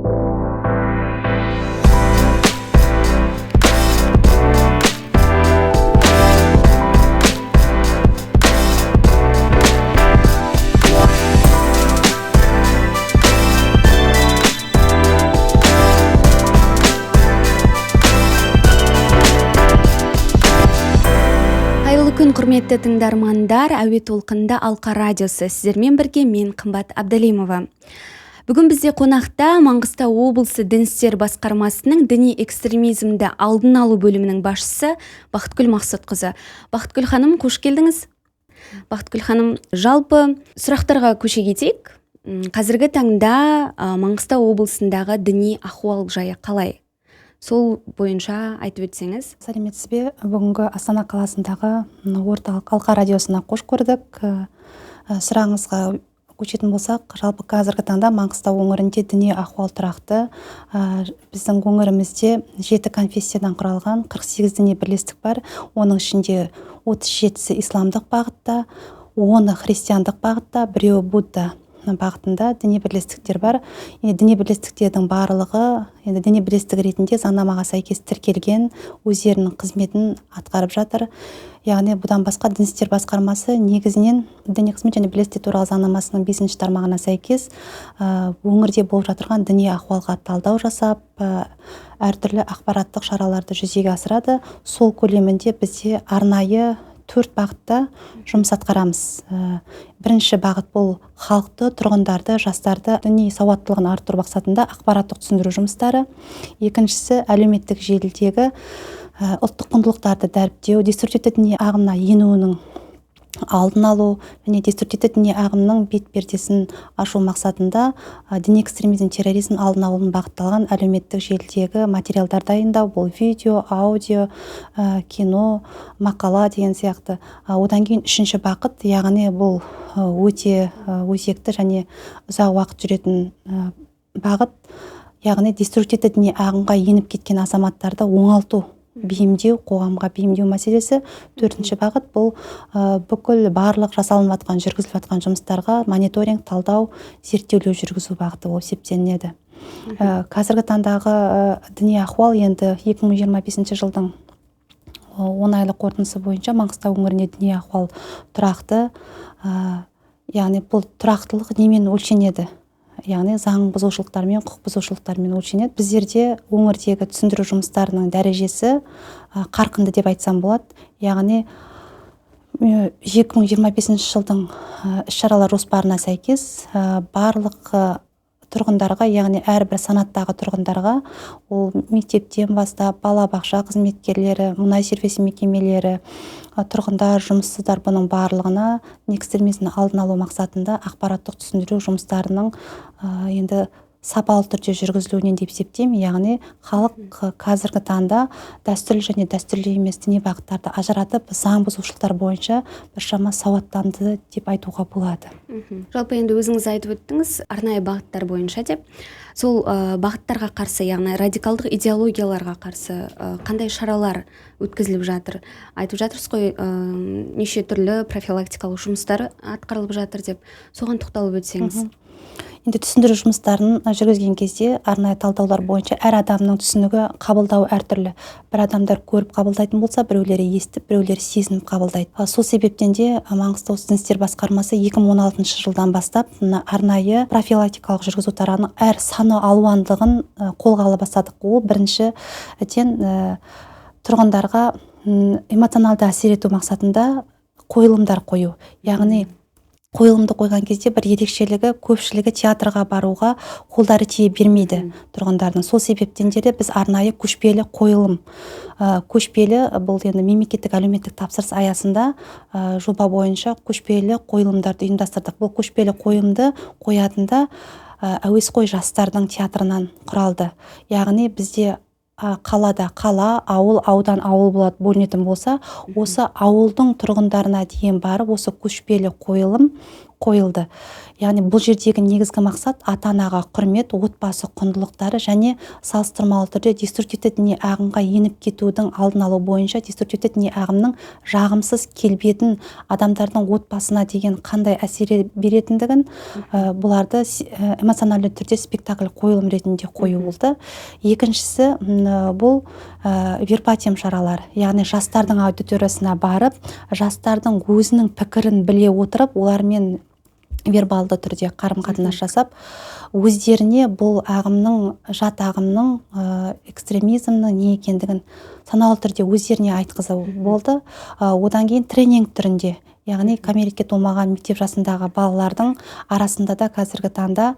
Күн құрметті тыңдармандар, әуе толқында Алқа радиосы. Сіздермен бірге мен Қымбат Абдалимова. Бүгін бізде қонақта Маңғыстау облысы Дін істер басқармасының діни экстремизмді алдын алу бөлімінің басшысы Бақытгүл Мақсұтқызы. Бақытгүл ханым, қош келдіңіз. Бақытгүл ханым, жалпы сұрақтарға көше кетейік. Қазіргі таңда Маңғыстау облысындағы діни ахуал жайы қалай? Сол бойынша айтып өтсеңіз. Сәлеметсіз бе? Бүгінгі Астана қаласындағы орталық Алқа радиосына қош көрдік. Сұрағыңызға көшетін болсақ, жалпы қазіргі таңда Маңғыстау өңірінде діни ахуал тұрақты. Біздің өңірімізде 7 конфессиядан құралған 48 діни бірлестік бар. Оның ішінде 37-сі исламдық бағытта, 10-ы христиандық бағытта, біреуі будда бағытында діни бірлестіктер бар. Діни бірлестіктердің барлығы діни бірлестік ретінде заңнамаға сәйкес тіркелген, өздерінің қызметін атқарып жатыр. Яғни бұдан басқа Дін істер басқармасы негізінен діни қызмет және бірлестік туралы заңнамасының 5-ші тармағына сәйкес өңірде болып жатырған діни ахуалға талдау жасап, әртүрлі ақпараттық шараларды жүзеге асырады. Сол көлемінде бізде арнайы 4 бағытта жұмыс атқарамыз. Бірінші бағыт бұл халықты, тұрғындарды, жастарды діни сауаттылығын арттыру мақсатында ақпараттық түсіндіру жұмыстары. Екіншісі әлеуметтік желідегі ұлттық құндылықтарды дәріптеу, деструктивті діни ағымына енуінің алдын алу және деструктивті діни ағымның бет-пердесін ашу мақсатында діни экстремизм, терроризм алдын алуын бағытталған әлеуметтік желідегі материалдар дайындау, бұл видео, аудио, кино, мақала деген сияқты. Одан кейін үшінші бағыт, яғни бұл өте өзекті және ұзақ уақыт жүретін бағыт, яғни деструктивті діни ағымға еніп кеткен азаматтарды оңалту, бейімдеу, қоғамға бейімдеу мәселесі. 4-ші бағыт бұл бүкіл барлық жасалынып жатқан, жүргізіліп жатқан жұмыстарға мониторинг, талдау, зерттеулер жүргізу бағыты болып есептелінеді. Қазіргі таңдағы діни ахуал енді 2025 жылдың 10 айлық қорытындысы бойынша Маңғыстау өңірінде діни ахуал тұрақты. Яғни бұл тұрақтылық немен өлшенеді? Яғни заң бұзушылықтармен, құқық бұзушылықтармен өлшенеді. Біздерде өңірдегі түсіндіру жұмыстарының дәрежесі қарқынды деп айтсам болады. Яғни 2025 жылдың іс-шаралар жоспарына сәйкес барлық тұрғындарға, яғни әрбір санаттағы тұрғындарға, ол мектептен бастап балабақша қызметкерлері, мұнай сервисі мекемелері, тұрғындар, жұмыссыздар, бұның барлығына экстремизмді алдын алу мақсатында ақпараттық түсіндіру жұмыстарының енді сапалы түрде жүргізілуінен деп есептеймін. Яғни халық қазіргі таңда дәстүрлі және дәстүрлі емес діни бағыттарды ажыратып, заң бұзушылықтар бойынша біршама сауаттанды деп айтуға болады. Жалпы енді өзіңіз айтып өттіңіз, арнайы бағыттар бойынша деп. Сол бағыттарға қарсы, яғни радикалдық идеологияларға қарсы қандай шаралар өткізіліп жатыр? Айтып жатырсыз ғой, неше түрлі профилактикалық жұмыстар атқарылып жатыр деп. Соған тоқталып өтсеңіз. Енді түсіндіру жұмыстарын жүргізген кезде арнайы талдаулар бойынша әр адамның түсінігі, қабылдау әртүрлі. Бір адамдар көріп қабылдайтын болса, біреулері естіп, біреулері сезініп қабылдайды. Сол себептен де Маңғыстау Дін істер басқармасы 2016 жылдан бастап арнайы профилактикалық жүргізу тараның әр саны алуандығын қолға ала бастадық. Ол біріншіден тұрғындарға эмоционалды әсер ету мақсатында қойылымдар қою. Яғни қойылымды қойған кезде бір ерекшелігі, көпшілігі театрға баруға қолдары тие бермейді тұрғындардың. Сол себептен де біз арнайы көшпелі қойылым, көшпелі бұл енді мемлекеттік әлеуметтік тапсырыс аясында жоба бойынша көшпелі қойылымдарды ұйымдастырдық. Бұл көшпелі қойылымды қоятында әуесқой жастардың театрынан құралды. Яғни бізде қалада қала, ауыл, аудан, ауыл болады бөлінетін болса, осы ауылдың тұрғындарына дейін барып, осы көшпелі қойылым қойылды. Яғни бұл жердегі негізгі мақсат ата-анаға құрмет, отбасы құндылықтары және салыстырмалы түрде деструктивті діни ағымға еніп кетудің алдын алу бойынша деструктивті діни ағымның жағымсыз келбетін, адамдардың отбасына деген қандай әсер беретіндігін бұларды эмоциональды түрде спектакль қойылым ретінде қою болды. Екіншісі бұл вербатим шаралар, яғни жастардың аудиториясына барып, жастардың өзінің пікірін біле отырып, олармен вербалды түрде қарым-қатынас жасап, өздеріне бұл ағымның, жат ағымның, экстремизмнің не екендігін саналы түрде өздеріне айтқызу болды. Одан кейін тренинг түрінде, яғни кәмелетке толмаған мектеп жасындағы балалардың арасында да қазіргі таңда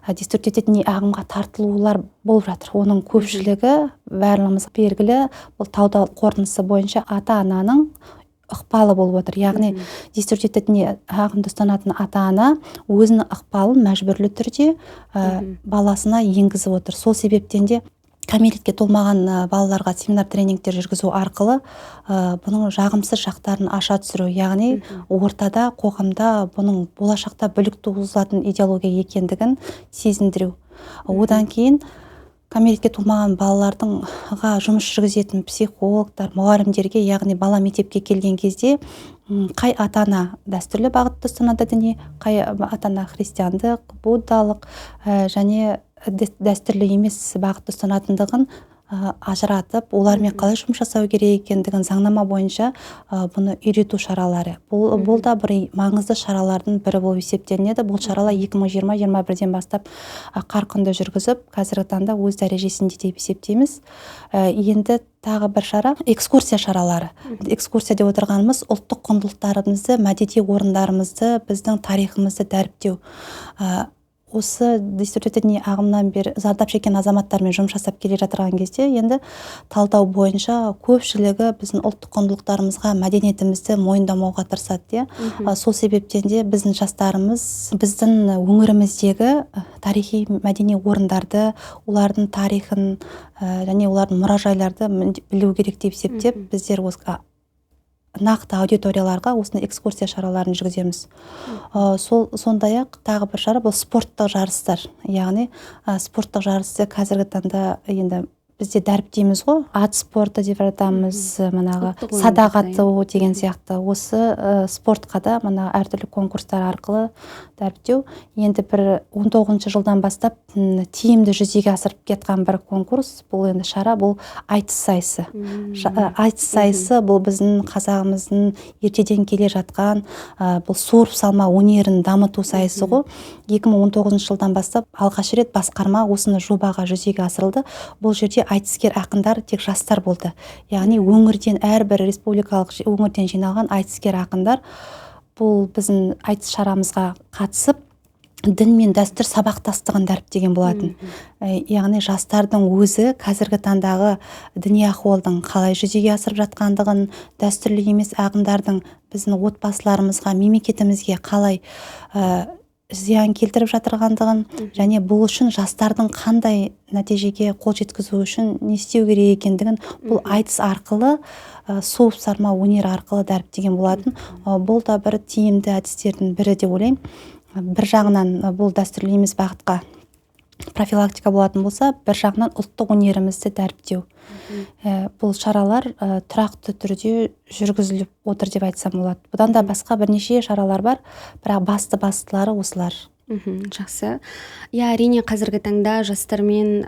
деструктивті діни ағымға тартылулар болып жатыр. Оның көпшілігі бәріміз белгілі, бұл талдау қорытындысы бойынша ата-ананың ықпалы болып отыр. Яғни деструктивті діни ағымды ұстанатын ата-ана өзінің ықпалын мәжбүрлі түрде баласына енгізіп отыр. Сол себептен де кәмелетке толмаған балаларға семинар тренингтер жүргізу арқылы бұның жағымсыз жақтарын аша түсіру, яғни ортада, қоғамда бұның болашақта бүлік туғызатын идеология екендігін сезіндіру. Одан кейін кәмелетке толмаған балалардыңға жұмыс жүргізетін психологтар, мұғалімдерге, яғни бала мектепке келген кезде қай ата-ана дәстүрлі бағытты ұстанады діни, қай ата-ана христиандық, буддалық және дәстүрлі емес бағытты ұстанатындығын ажыратып, олармен қалай жұмыс жасау керек екендігін заңнама бойынша бұны үйрету шаралары. Бұл да бір маңызды шаралардың бірі болып есептелінеді. Бұл шаралар 2020-21-ден бастап қарқынды жүргізіп, қазіргі таңда өз дәрежесінде деп есептейміз. Енді тағы бір шара экскурсия шаралары. Экскурсия деп отырғанымыз ұлттық құндылықтарымызды, мәдени орындарымызды, біздің тарихымызды дәріптеу. Осы деструктивті діни ағымнан бері зардап шеккен азаматтармен жұмыс жасап келе жатырған кезде енді талдау бойынша көпшілігі біздің ұлттық құндылықтарымызға, мәдениетімізді мойындамауға тырысады. Сол себептен де біздің жастарымыз біздің өңіріміздегі тарихи мәдени орындарды, олардың тарихын және олардың мұражайларды білу керек деп есептеп, біздер нақты аудиторияларға осыны экскурсия шараларын жүргіземіз. Сондай-ақ тағы бір шара бұл спорттық жарыстар. Яғни спорттық жарысты қазіргі таңда енді бізде дәріптейміз ғой, ат спорты деп жатамыз, садақ ату деген сияқты. Осы спортқа да әртүрлі конкурстар арқылы дәріптеу. Енді бір 19 жылдан бастап тиімді жүзеге асырып кеткен бір конкурс, бұл енді шара, бұл айтыс сайысы. Айтыс сайысы бұл біздің қазағымыздың ертеден келе жатқан бұл суырып салма өнерін дамыту сайысы ғой. 2019 жылдан бастап алғаш рет басқарма осыны жобаға жүзеге асырылды. Бұл жерде айтыскер ақындар тек жастар болды. Яғни өңірден, әрбір республикалық өңірден жиналған айтыскер ақындар бұл біздің айтыс шарамызға қатысып, дін мен дәстүр сабақтастығын дәріптеген болатын. Яғни жастардың өзі қазіргі таңдағы діни ахуалдың қалай жүзеге асырып жатқандығын, дәстүрлі емес ағымдардың біздің отбасыларымызға, мемлекетімізге қалай зиян келтіріп жатырғандығын және бұл үшін жастардың қандай нәтижеге қол жеткізу үшін не істеу керек екендігін бұл айтыс арқылы, суырып салма өнер арқылы дәріптеген болатын. Бұл да бір тиімді әдістердің бірі деп ойлаймын. Бір жағынан бұл дәстүрлі емес бағытқа профилактика болатын болса, бір жағынан ұлттық өнерімізді дәріптеу. Бұл шаралар тұрақты түрде жүргізіліп отыр деп айтсам болады. Бұдан да басқа бірнеше шаралар бар, бірақ бастылары осылар. Жақсы. Әрине қазіргі таңда жастармен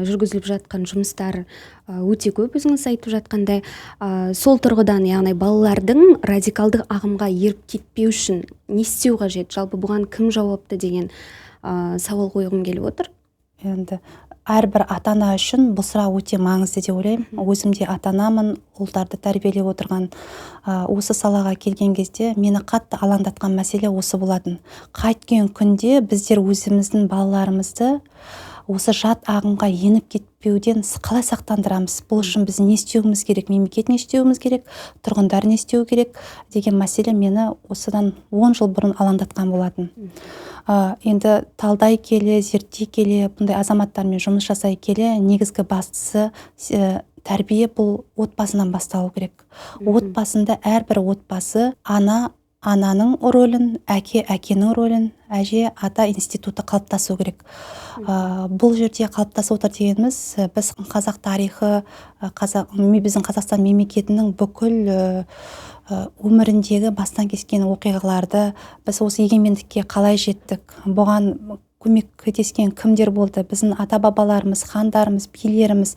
жүргізіліп жатқан жұмыстар өте көп, өзіңіз айтып жатқандай. Сол тұрғыдан, яғни балалардың радикалдық ағымға еріп кетпеу үшін не істеу қажет? Жалпы бұған кім жауапты деген сауал қойғым келіп отыр. Енді әрбір ата-ана үшін бұл сұрақ өте маңызды деп ойлаймын. Өзім де ата-анамын, ұлдарды тәрбиелеп отырған. Осы салаға келген кезде мені қатты алаңдатқан мәселе осы болатын. Қайткен күнде біздер өзіміздің балаларымызды осы жат ағымға еніп кетпеуден қалай сақтандырамыз? Бұл үшін біз не істеуіміз керек? Мемлекет не істеуіміз керек? Тұрғындар не істеу керек? Деген мәселе мені осыдан 10 жыл бұрын алаңдатқан болатын. Енді талдай келе, зерттей келе, бұндай азаматтармен жұмыс жасай келе, негізгі бастысы тәрбие бұл отбасынан басталу керек. Отбасында әрбір отбасы ана ананың рөлін, әкенің рөлін, әже ата институты қалыптасу керек. Бұл жерде қалыптасып отыр дегеніміз, біз қазақ тарихы, біздің Қазақстан мемлекетінің бүкіл өміріндегі бастан кешкен оқиғаларды, біз осы егемендікке қалай жеттік, бұған көмектескен кімдер болды, біздің ата-бабаларымыз, хандарымыз, билеріміз,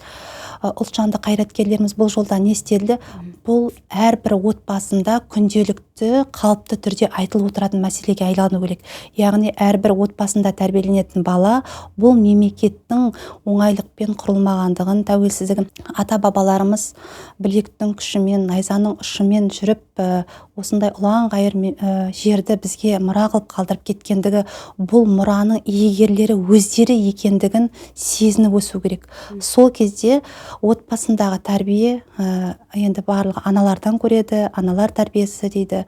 ұлтжанды қайраткерлеріміз бұл жолда не істелді? Бұл әрбір отбасында күнделікті қалыпты түрде айтылып отыратын мәселеге айлану керек. Яғни әрбір отбасында тәрбиеленетін бала бұл мемлекеттің оңайлықпен құрылмағандығын, тәуелсіздігін, ата-бабаларымыз білектің күшімен, найзаның ұшымен жүріп, осындай ұлан ғайыр жерді бізге мұра қылып қалдырып кеткендігі, бұл мұраның иегерлері өздері екендігін сезініп өсу керек. Сол кезде отбасындағы тәрбие енді барлығы аналардан көреді, аналар тәрбиесі дейді.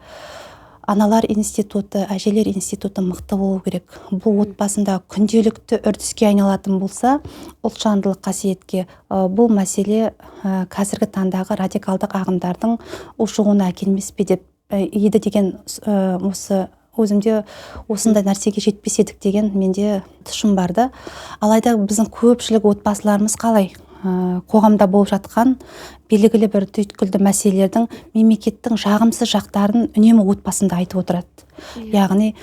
Аналар институты, әжелер институты мықты болу керек. Бұл отбасында күнделікті үрдіске айналатын болса, ұлтжандылық қасиетке, бұл мәселе қазіргі таңдағы радикалдық ағымдардың ушығуына әкелмес пе деп еді деген осы өзімде осындай нәрсеге жетпес едік деген менде тұшым барды. Алайда біздің көпшілік отбасыларымыз қалай? Қоғамда болып жатқан белгілі бір түйткілді мәселелердің мемлекеттің жағымсыз жақтарын үнемі отбасында айтып отырады. Яғни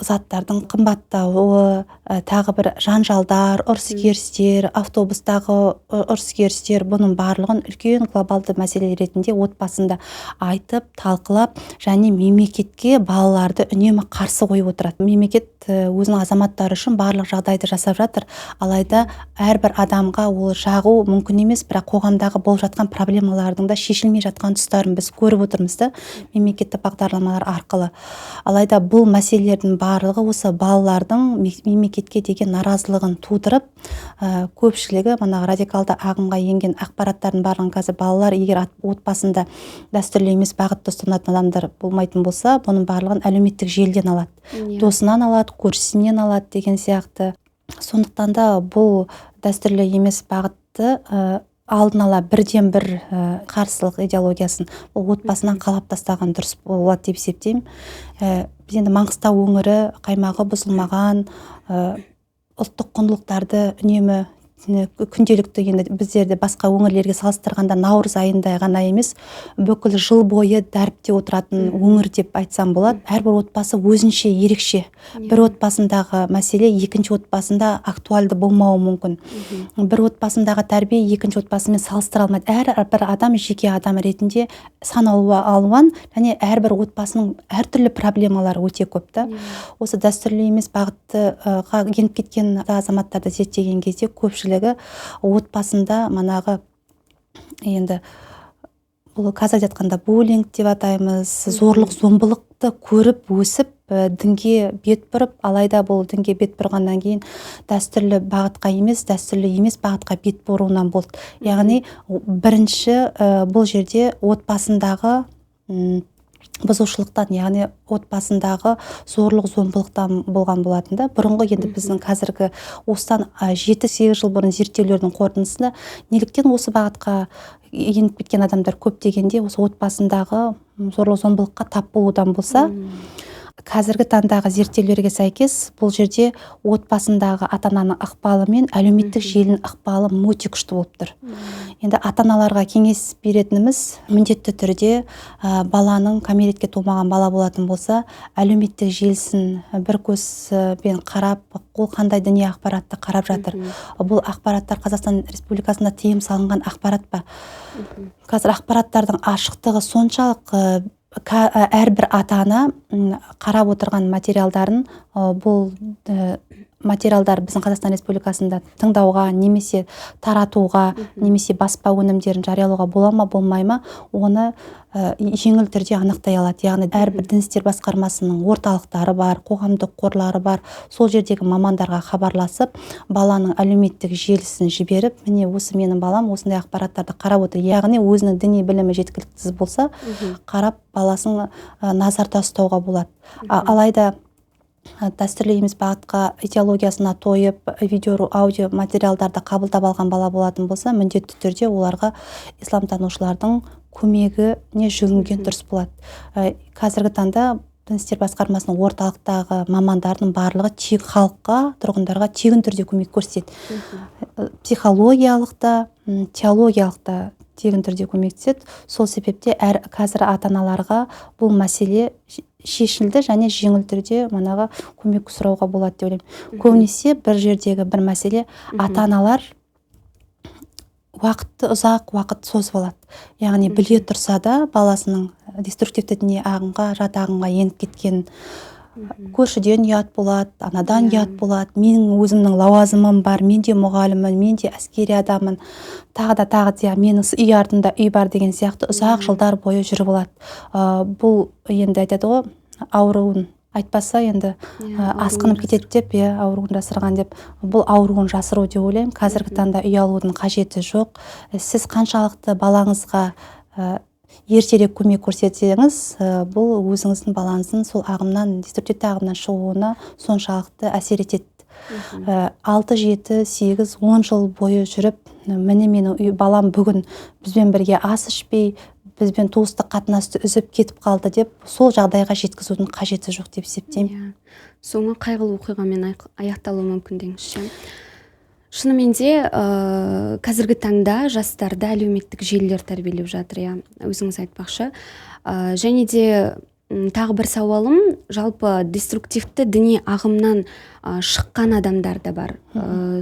заттардың қымбаттауы, тағы бір жанжалдар, ұрыс-керістер, автобустағы ұрыс-керістер, бұның барлығын үлкен глобалды мәселе ретінде отбасында айтып, талқылап, және мемлекетке балаларды үнемі қарсы қойып отырады. Мемлекет өзінің азаматтары үшін барлық жағдайды жасап жатыр, алайда әрбір адамға ол жағу мүмкін емес, бірақ қоғамдағы болып жатқан проблемалардың да шешілмей жатқан тұстарын біз көріп отырмыз да, мемлекеттік бағдарламалар арқылы. Алайда бұл мәселелердің барлығы осы балалардың мемлекетке деген наразылығын тудырып, көпшілігі радикалды ағымға енген ақпараттардың барлығын қазір балалар егер отбасында дәстүрлі емес бағытты ұстанатын адамдар болмайтын болса, бұның барлығын әлеуметтік желіден алады. Досынан алады, көршісінен алады деген сияқты. Сондықтан да бұл дәстүрлі емес бағытты алдын ала бірден бір қарсылық идеологиясын отбасынан қалап тастаған дұрыс болады деп есептеймін. Біз енді Маңғыстау өңірі қаймағы бұзылмаған, ұлттық құндылықтарды үнемі күнделікті енді біздерде басқа өңірлерге салыстырғанда наурыз айында ғана емес, бүкіл жыл бойы дәріпте отыратын өңір деп айтсам болады. Әрбір отбасы өзінше ерекше. Бір отбасындағы мәселе екінші отбасында актуалды болмауы мүмкін. Бір отбасындағы тәрбие екінші отбасымен салыстыра алмайды. Әрбір адам жеке адам ретінде сан алуан, және әрбір отбасының әртүрлі проблемалары өте көп та. Осы дәстүрлі емес бағытты еніп кеткен азаматтарды зерттеген кезде көпшілігі отбасында енді бұл қазір айтқанда буллинг деп атаймыз, зорлық зомбылықты көріп өсіп дінге бет бұрып, алайда бұл дінге бет бұрғаннан кейін дәстүрлі бағытқа емес, дәстүрлі емес бағытқа бет бұруынан болды. Яғни бірінші бұл жерде отбасындағы бұзушылықтан, яғни отбасындағы зорлық зомбылықтан болған болатын да. Бұрынғы енді біздің қазіргі осыдан 7-8 жыл бұрын зерттеулердің қорытындысында неліктен осы бағытқа еніп кеткен адамдар көп дегенде, осы отбасындағы зорлық зомбылыққа тап болудан болса, қазіргі таңдағы зерттеулерге сәйкес бұл жерде отбасындағы ата-ананың ықпалы мен әлеуметтік желінің ықпалы өте күшті болып тұр. Енді ата-аналарға кеңес беретініміз міндетті түрде баланың кәмелетке толмаған бала болатын болса, әлеуметтік желісін бір көзбен қарап, ол қандай діни ақпаратты қарап жатыр. Бұл ақпараттар Қазақстан Республикасында тыйым салынған ақпарат па? Қазір ақпараттардың ашықтығы соншалық, әрбір ата-ана қарап отырған материалдарын, бұл материалдар біздің Қазақстан Республикасында тыңдауға, немесе таратуға, немесе баспа өнімдерін жариялауға бола ма, болмай ма, оны жеңіл түрде анықтай алады. Яғни әрбір дін істер басқармасының орталықтары бар, қоғамдық қорлары бар, сол жердегі мамандарға хабарласып, баланың әлеуметтік желісін жіберіп, міне осы менің балам осындай ақпараттарды қарап отыр. Яғни өзінің діни білімі жеткіліксіз болса, қарап баласын назарда ұстауға болады. Алайда дәстүрлі емес бағытқа идеологиясына тойып, видео, аудио материалдарды қабылдап алған бала болатын болса, міндетті түрде оларға исламтанушылардың көмегіне жүгінген дұрыс болады. Қазіргі таңда дін істер басқармасының орталықтағы мамандардың барлығы халыққа, тұрғындарға тегін түрде көмек көрсетеді. Психологиялық та, теологиялық та тегін түрде көмектеседі. Сол себепте қазір ата-аналарға бұл мәселе шешілді және жеңіл түрде манағы көмек сұрауға болады деп ойлаймын. Көбінесе бір жердегі бір мәселе ата-аналар ұзақ уақыт созып алады. Яғни біле тұрса да баласының деструктивті діни ағымға, жат ағымға еніп кеткен, көршіден ұят болады, анадан ұят болады, менің өзімнің лауазымым бар, мен де мұғаліммін, мен де әскери адаммын, тағы да менің үй артында үй бар деген сияқты ұзақ жылдар бойы жүріп алады. Бұл енді айтады ғой, ауруын айтпаса енді асқынып кетеді деп, ауруын жасырған деп. Бұл ауруын жасыру деп ойлаймын. Қазіргі таңда үй алудың қажеті жоқ. Сіз қаншалықты балаңызға ертерек көмек көрсетсеңіз, бұл өзіңіздің балаңыздың сол ағымнан, деструктивті ағымнан шығуына соншалықты әсер етеді. 6, 7, 8, 10 жыл бойы жүріп, міне менің балам бүгін бізбен бірге ас ішпей, бізбен туыстық қатынасты үзіп кетіп қалды деп, сол жағдайға жеткізудің қажеті жоқ деп есептеймін. Соңы қайғылы оқиғамен аяқталуы мүмкін деңізші. Шынымен де қазіргі таңда жастарды әлеуметтік желілер тәрбиелеп жатыр, өзіңіз айтпақшы. Және де тағы бір сауалым, жалпы деструктивті діни ағымнан шыққан адамдар да бар.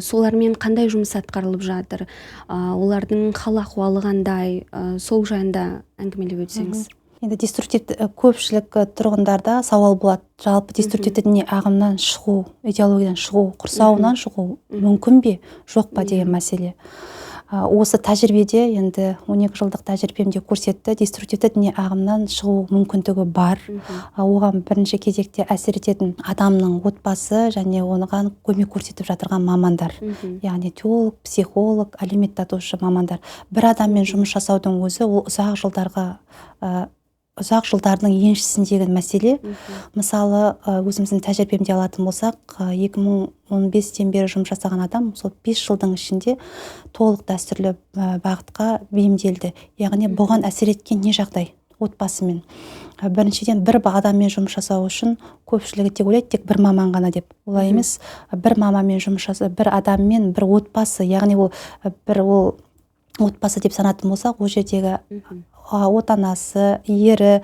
Солармен қандай жұмыс атқарылып жатыр? Олардың хал ахуалы қандай? Сол жайында әңгімелеп өтсеңіз. Енді деструктивті көпшілік тұрғындарда сауал болады. Жалпы деструктивті діни ағымнан шығу, идеологиядан шығу, құрсауынан шығу мүмкін бе, жоқ па деген мәселе. Осы тәжірибеде, енді 12 жылдық тәжірибемде көрсетті, деструктивті діни ағымнан шығу мүмкіндігі бар. Оған бірінші кезекте әсер ететін адамның отбасы және оған көмек көрсетіп жатырған мамандар. Яғни теолог, психолог, әлеуметтанушы мамандар. Бір адаммен жұмыс жасаудың өзі ол ұзақ жылдардың еншісіндегі мәселе. Мысалы, өзіміздің тәжірибемде алатын болсақ, 2015-тен бері жұмыс жасаған адам сол 5 жылдың ішінде толық дәстүрлі бағытқа бейімделді. Яғни бұған әсер еткен не жағдай? Отбасымен. Біріншіден, бір адаммен жұмыс жасау үшін көпшілігі тек ойлайды, тек бір маман ғана деп. Олай емес, бір маманмен жұмыс жасау, бір адаммен, бір отбасы, яғни ол отбасы деп санатын болсақ, ол жердегі отанасы, ері,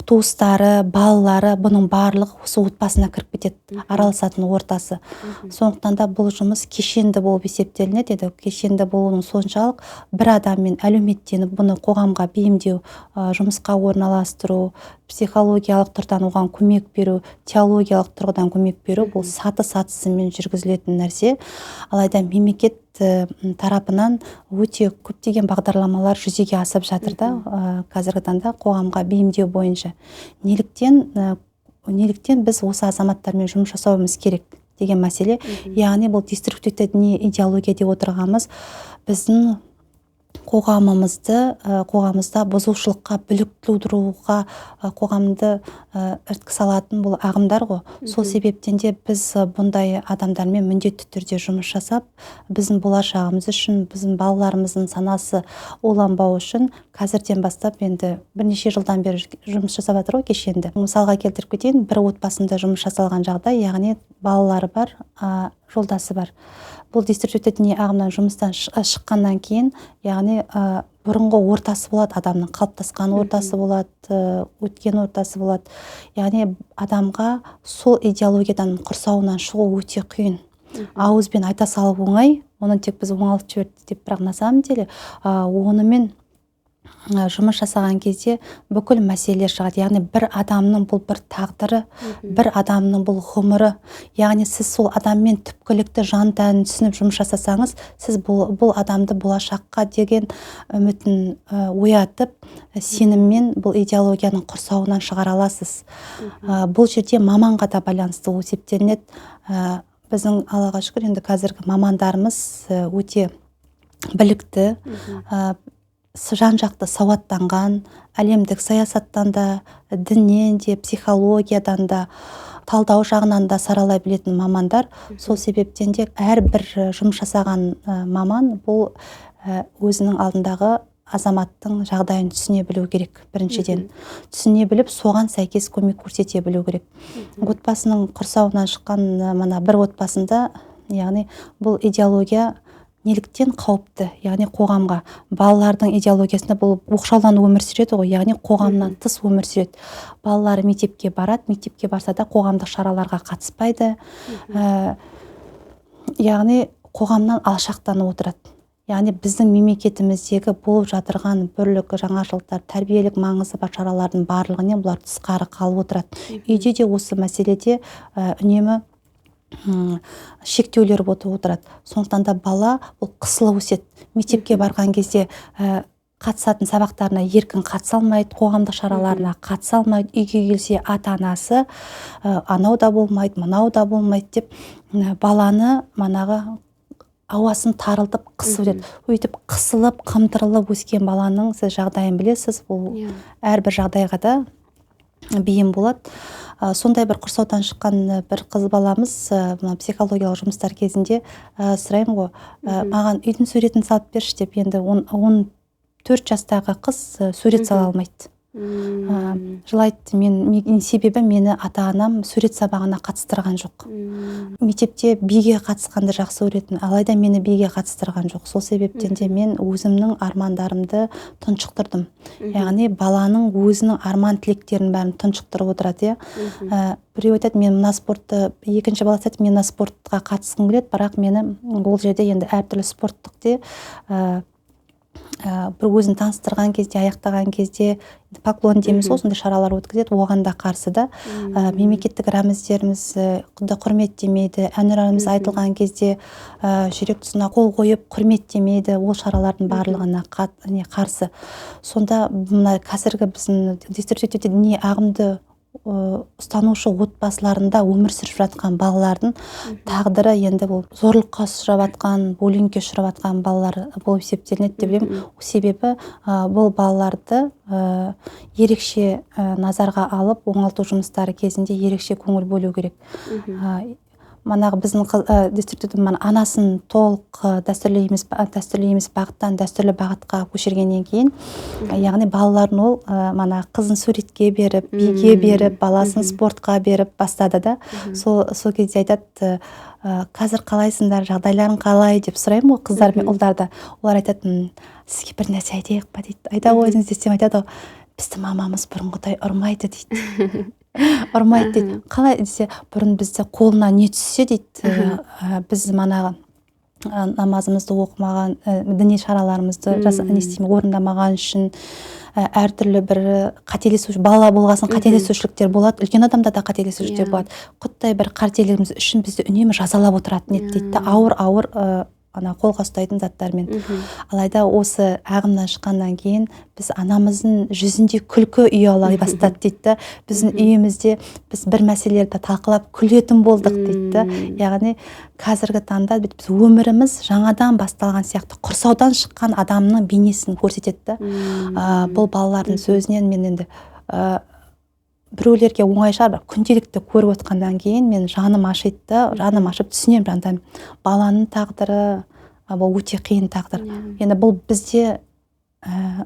туыстары, балалары, бұның барлығы осы отбасына кіріп кетеді, араласатын ортасы. Сондықтан да бұл жұмыс кешенді болып есептелінеді. Кешенді болуының соншалық бір адаммен әлеуметтеніп, бұны қоғамға бейімдеу, жұмысқа орналастыру, психологиялық тұрдан оған көмек беру, теологиялық тұрғыдан көмек беру, бұл саты-сатысымен жүргізілетін нәрсе. Алайда мемлекет тарапынан өте көптеген бағдарламалар жүзеге асып жатыр да, қазіргі таңда қоғамға бейімдеу бойынша. Неліктен біз осы азаматтармен жұмыс жасауымыз керек деген мәселе. Яғни бұл деструктивті діни идеология деп отырғанымыз біздің қоғамымызда бұзушылыққа, бүлік тудыруға, қоғамды іріткі салатын бұл ағымдар ғой. Сол себептен де біз бұндай адамдармен міндетті түрде жұмыс жасап, біздің болашағымыз үшін, біздің балаларымыздың санасы уланбау үшін қазірден бастап енді бірнеше жылдан бері жұмыс жасап жатыр ғой кешенді. Мысалға келтіріп кетейін, бір отбасында жұмыс жасалған жағдай, яғни балалары бар, жолдасы бар. Бұл деструктивті діни ағымнан жұмыстан шыққаннан кейін, яғни бұрынғы ортасы болады, адамның қалыптасқан ортасы болады, өткен ортасы болады. Яғни адамға сол идеологиядан құрсауынан шығу өте қиын. Ауызбен айта салып оңай, оны тек біз оңалып жіберді деп, бірақ на самом деле онымен жұмыс жасаған кезде бүкіл мәселелер шығады. Яғни бір адамның бұл бір тағдыры, бір адамның бұл ғұмыры. Яғни сіз сол адаммен түпкілікті жан-тәнін түсініп жұмыс жасасаңыз, сіз бұл адамды болашаққа деген үмітін оятып, сеніммен бұл идеологияның құрсауынан шығара аласыз. Бұл жерде маманға да байланысты есептелінеді. Біздің Аллаға шүкір, енді қазіргі мамандарымыз өте білікті, жан-жақты сауаттанған, әлемдік саясаттан да, діннен де, психологиядан да, талдау жағынан да саралай білетін мамандар. Сол себептен де әрбір жұмыс жасаған маман бұл өзінің алдындағы азаматтың жағдайын түсіне білу керек біріншіден. Түсіне біліп, соған сәйкес көмек көрсете білу керек. Отбасының құрсауынан шыққан мына бір отбасында, яғни бұл идеология неліктен қауіпті, яғни қоғамға, балалардың идеологиясында бұл оқшауланып өмір сүреді ғой, яғни қоғамнан тыс өмір сүреді. Балалары мектепке барады, мектепке барса да қоғамдық шараларға қатыспайды, яғни қоғамнан алшақтанып отырады. Яғни біздің мемлекетіміздегі болып жатырған бірлік, жаңашылдықтар, тәрбиелік маңызы бар шаралардың барлығынан бұлар тысқары қалып отырады. Үйде де осы мәселеде үнемі шектеулер болып отырады. Сондықтан да бала бұл қысылып өседі. Мектепке барған кезде қатысатын сабақтарына еркін қатыса алмайды, қоғамдық шараларына қатыса алмайды. Үйге келсе ата-анасы анау да болмайды, мынау да болмайды деп баланы манағы ауасын тарылтып қысып өтеді. Өйтіп қысылып, қымтырылып өскен баланың сіз жағдайын білесіз, бұл әрбір жағдайға да бейім болады. Сондай бір құрсаудан шыққан бір қыз баламыз психологиялық жұмыстар кезінде сұраймын ғой, маған үйдің суретін салып берші деп, енді 14 жастағы қыз сурет сала алмайды. Жылайды, себебі мені ата-анам сурет сабағына қатыстырған жоқ. Мектепте биге қатысқанды жақсы көретін, алайда мені биге қатыстырған жоқ. Сол себептен де мен өзімнің армандарымды тұншықтырдым. Яғни баланың өзінің арман тілектерін бәрін тұншықтырып отырады. Біреу айтады, мен мына спортты, екінші бала айтады, мен мына спортқа қатысқым келеді, бірақ мені ол жерде енді әртүрлі спорттық де бір өзін таныстырған кезде, аяқтаған кезде поклон дейміз ғой, сондай шаралар өткізеді, оған да қарсы да. Мемлекеттік рәміздерімізді құрметтемейді, әнұранымыз айтылған кезде жүрек тұсына қол қойып құрметтемейді, ол шаралардың барлығына қарсы. Сонда мына қазіргі біздің деструктивті діни ағымды ұстанушы отбасыларында өмір сүріп жатқан балалардың тағдыры енді бұл зорлыққа ұшырап жатқан, буллингке ұшырап жатқан балалар болып есептелінеді деп білемін. Себебі бұл балаларды ерекше назарға алып, оңалту жұмыстары кезінде ерекше көңіл бөлу керек. Манағы біздің деструктивті анасын толық дәстүрлі емес бағыттан дәстүрлі бағытқа көшіргеннен кейін, яғни балаларын ол қызын суретке беріп, биге беріп, баласын спортқа беріп бастады да. Сол кезде айтады, қазір қалайсыңдар, жағдайларың қалай деп сұраймын ғой қыздар мен ұлдарды. Олар айтады, сізге бір нәрсе айтайық па дейді. Айта қойыңыз десем айтады, бізді мамамыз бұрынғыдай ұрмайды дейді. Ұрмайды дейді. Қалай десе, бұрын бізді қолына не түссе дейді, біз манағы намазымызды оқымаған, діни шараларымызды орындамаған үшін әртүрлі бір қателесушілік, бала болғасын қателесушіліктер болады, үлкен адамда да қателесушіліктер болады. Құттай бір қателігіміз үшін бізді үнемі жазалап отыратын еді дейді. Ауыр қолға ұстайтын заттармен. Алайда осы ағымнан шыққаннан кейін біз анамыздың жүзінде күлкі ұялай бастады дейді. Біздің үйімізде біз бір мәселелерді талқылап күлетін болдық дейді. Яғни қазіргі таңда біз өміріміз жаңадан басталған сияқты құрсаудан шыққан адамның бейнесін көрсетеді. Бұл балалардың сөзінен мен енді біреулерге оңай шығар, күнделікті көріп отқандан кейін мен жаным ашып түсінемін жандайым. Баланың тағдыры бұл өте қиын тағдыр. Енді бұл бізде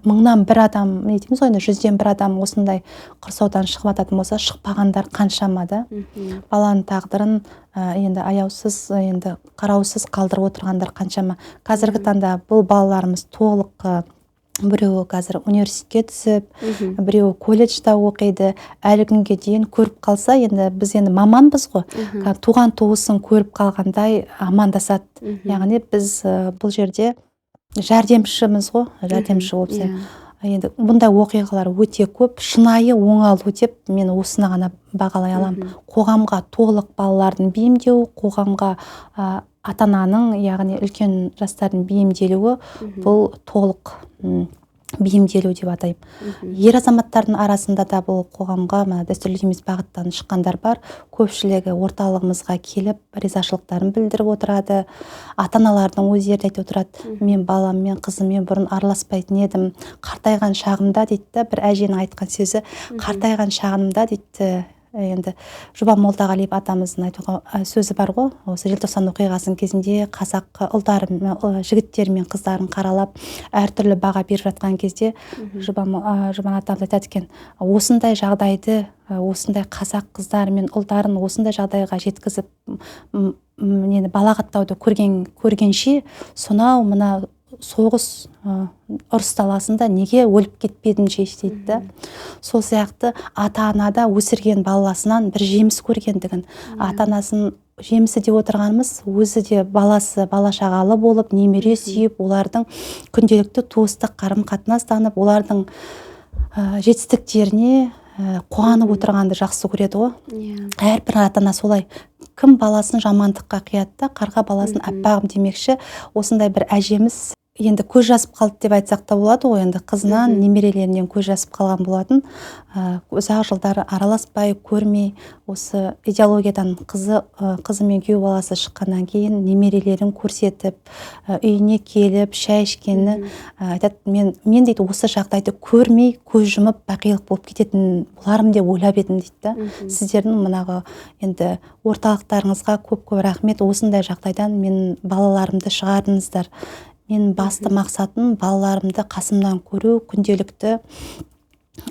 мыңнан бір адам, не дейміз ғой, 100-ден бір адам осындай құрсаудан шығып жататын болса, шықпағандар қаншама да. Баланың тағдырын енді аяусыз, енді қараусыз қалдырып отырғандар қаншама. Қазіргі таңда бұл балаларымыз толық біреуі қазір университетке түсіп, біреуі колледжда оқиды, әлі күнге дейін көріп қалса, енді біз енді маманбыз ғой, туған туысын көріп қалғандай амандасады. Яғни біз бұл жерде жәрдемшіміз ғой, жәрдемші болса. Енді бұндай оқиғалар өте көп, шынайы оңалу деп мен осыны ғана бағалай аламын. Қоғамға толық балалардың бейімдеу, қоғамға ата-ананың, яғни үлкен жастардың бейімделуі, бұл толық бейімделу деп атаймын. Ер азаматтардың арасында да бұл қоғамға дәстүрлі емес бағыттан шыққандар бар. Көпшілігі орталығымызға келіп, ризашылықтарын білдіріп отырады. Ата-аналардың өздері айтып отырады, мен баламмен, қызыммен бұрын араласпайтын едім. Қартайған шағымда дейді, бір әженің айтқан сөзі, қартайған шағымда дейді, енді Жұбан Молдағалиев атамыздың айтуға сөзі бар ғой, осы желтоқсан оқиғасының кезінде қазақ ұлдары жігіттері мен қыздарын қаралап әртүрлі баға беріп жатқан кезде Жұбан атамыз айтады екен, осындай жағдайды, осындай қазақ қыздары мен ұлдарын осындай жағдайға жеткізіп балағаттауды көргенше сонау мына соғыс ұрыс даласында неге өліп кетпедіңше дейді да. Сол сияқты ата-анада өсірген баласынан бір жеміс көргендігін, ата-анасын жемісі деп отырғанымыз өзі де баласы бала-шағалы болып, немере сүйіп, олардың күнделікті туыстық қарым-қатынастанып, олардың жетістіктеріне қуанып отырғанды жақсы көреді ғой. Әрбір ата-ана солай. Кім баласын жамандыққа қияды да, қарға баласын аппағым демекші, осындай бір әжеміз енді көз жазып қалды деп айтсақ та болады ғой, енді қызынан немерелерінен көз жазып қалған болатын. Ұзақ жылдар араласпай көрмей, осы идеологиядан қызы мен күйеу баласы шыққаннан кейін немерелерін көрсетіп, үйіне келіп шай ішкені айтады, мен дейді осы жағдайды көрмей көз жұмып бақилық болып кететін боларым деп ойлап едім дейді да. Сіздердің мынағы енді орталықтарыңызға көп рахмет, осындай жағдайдан мен балаларымды шығардыңыздар. Мен басты мақсатым балаларымды қасымнан көру, күнделікті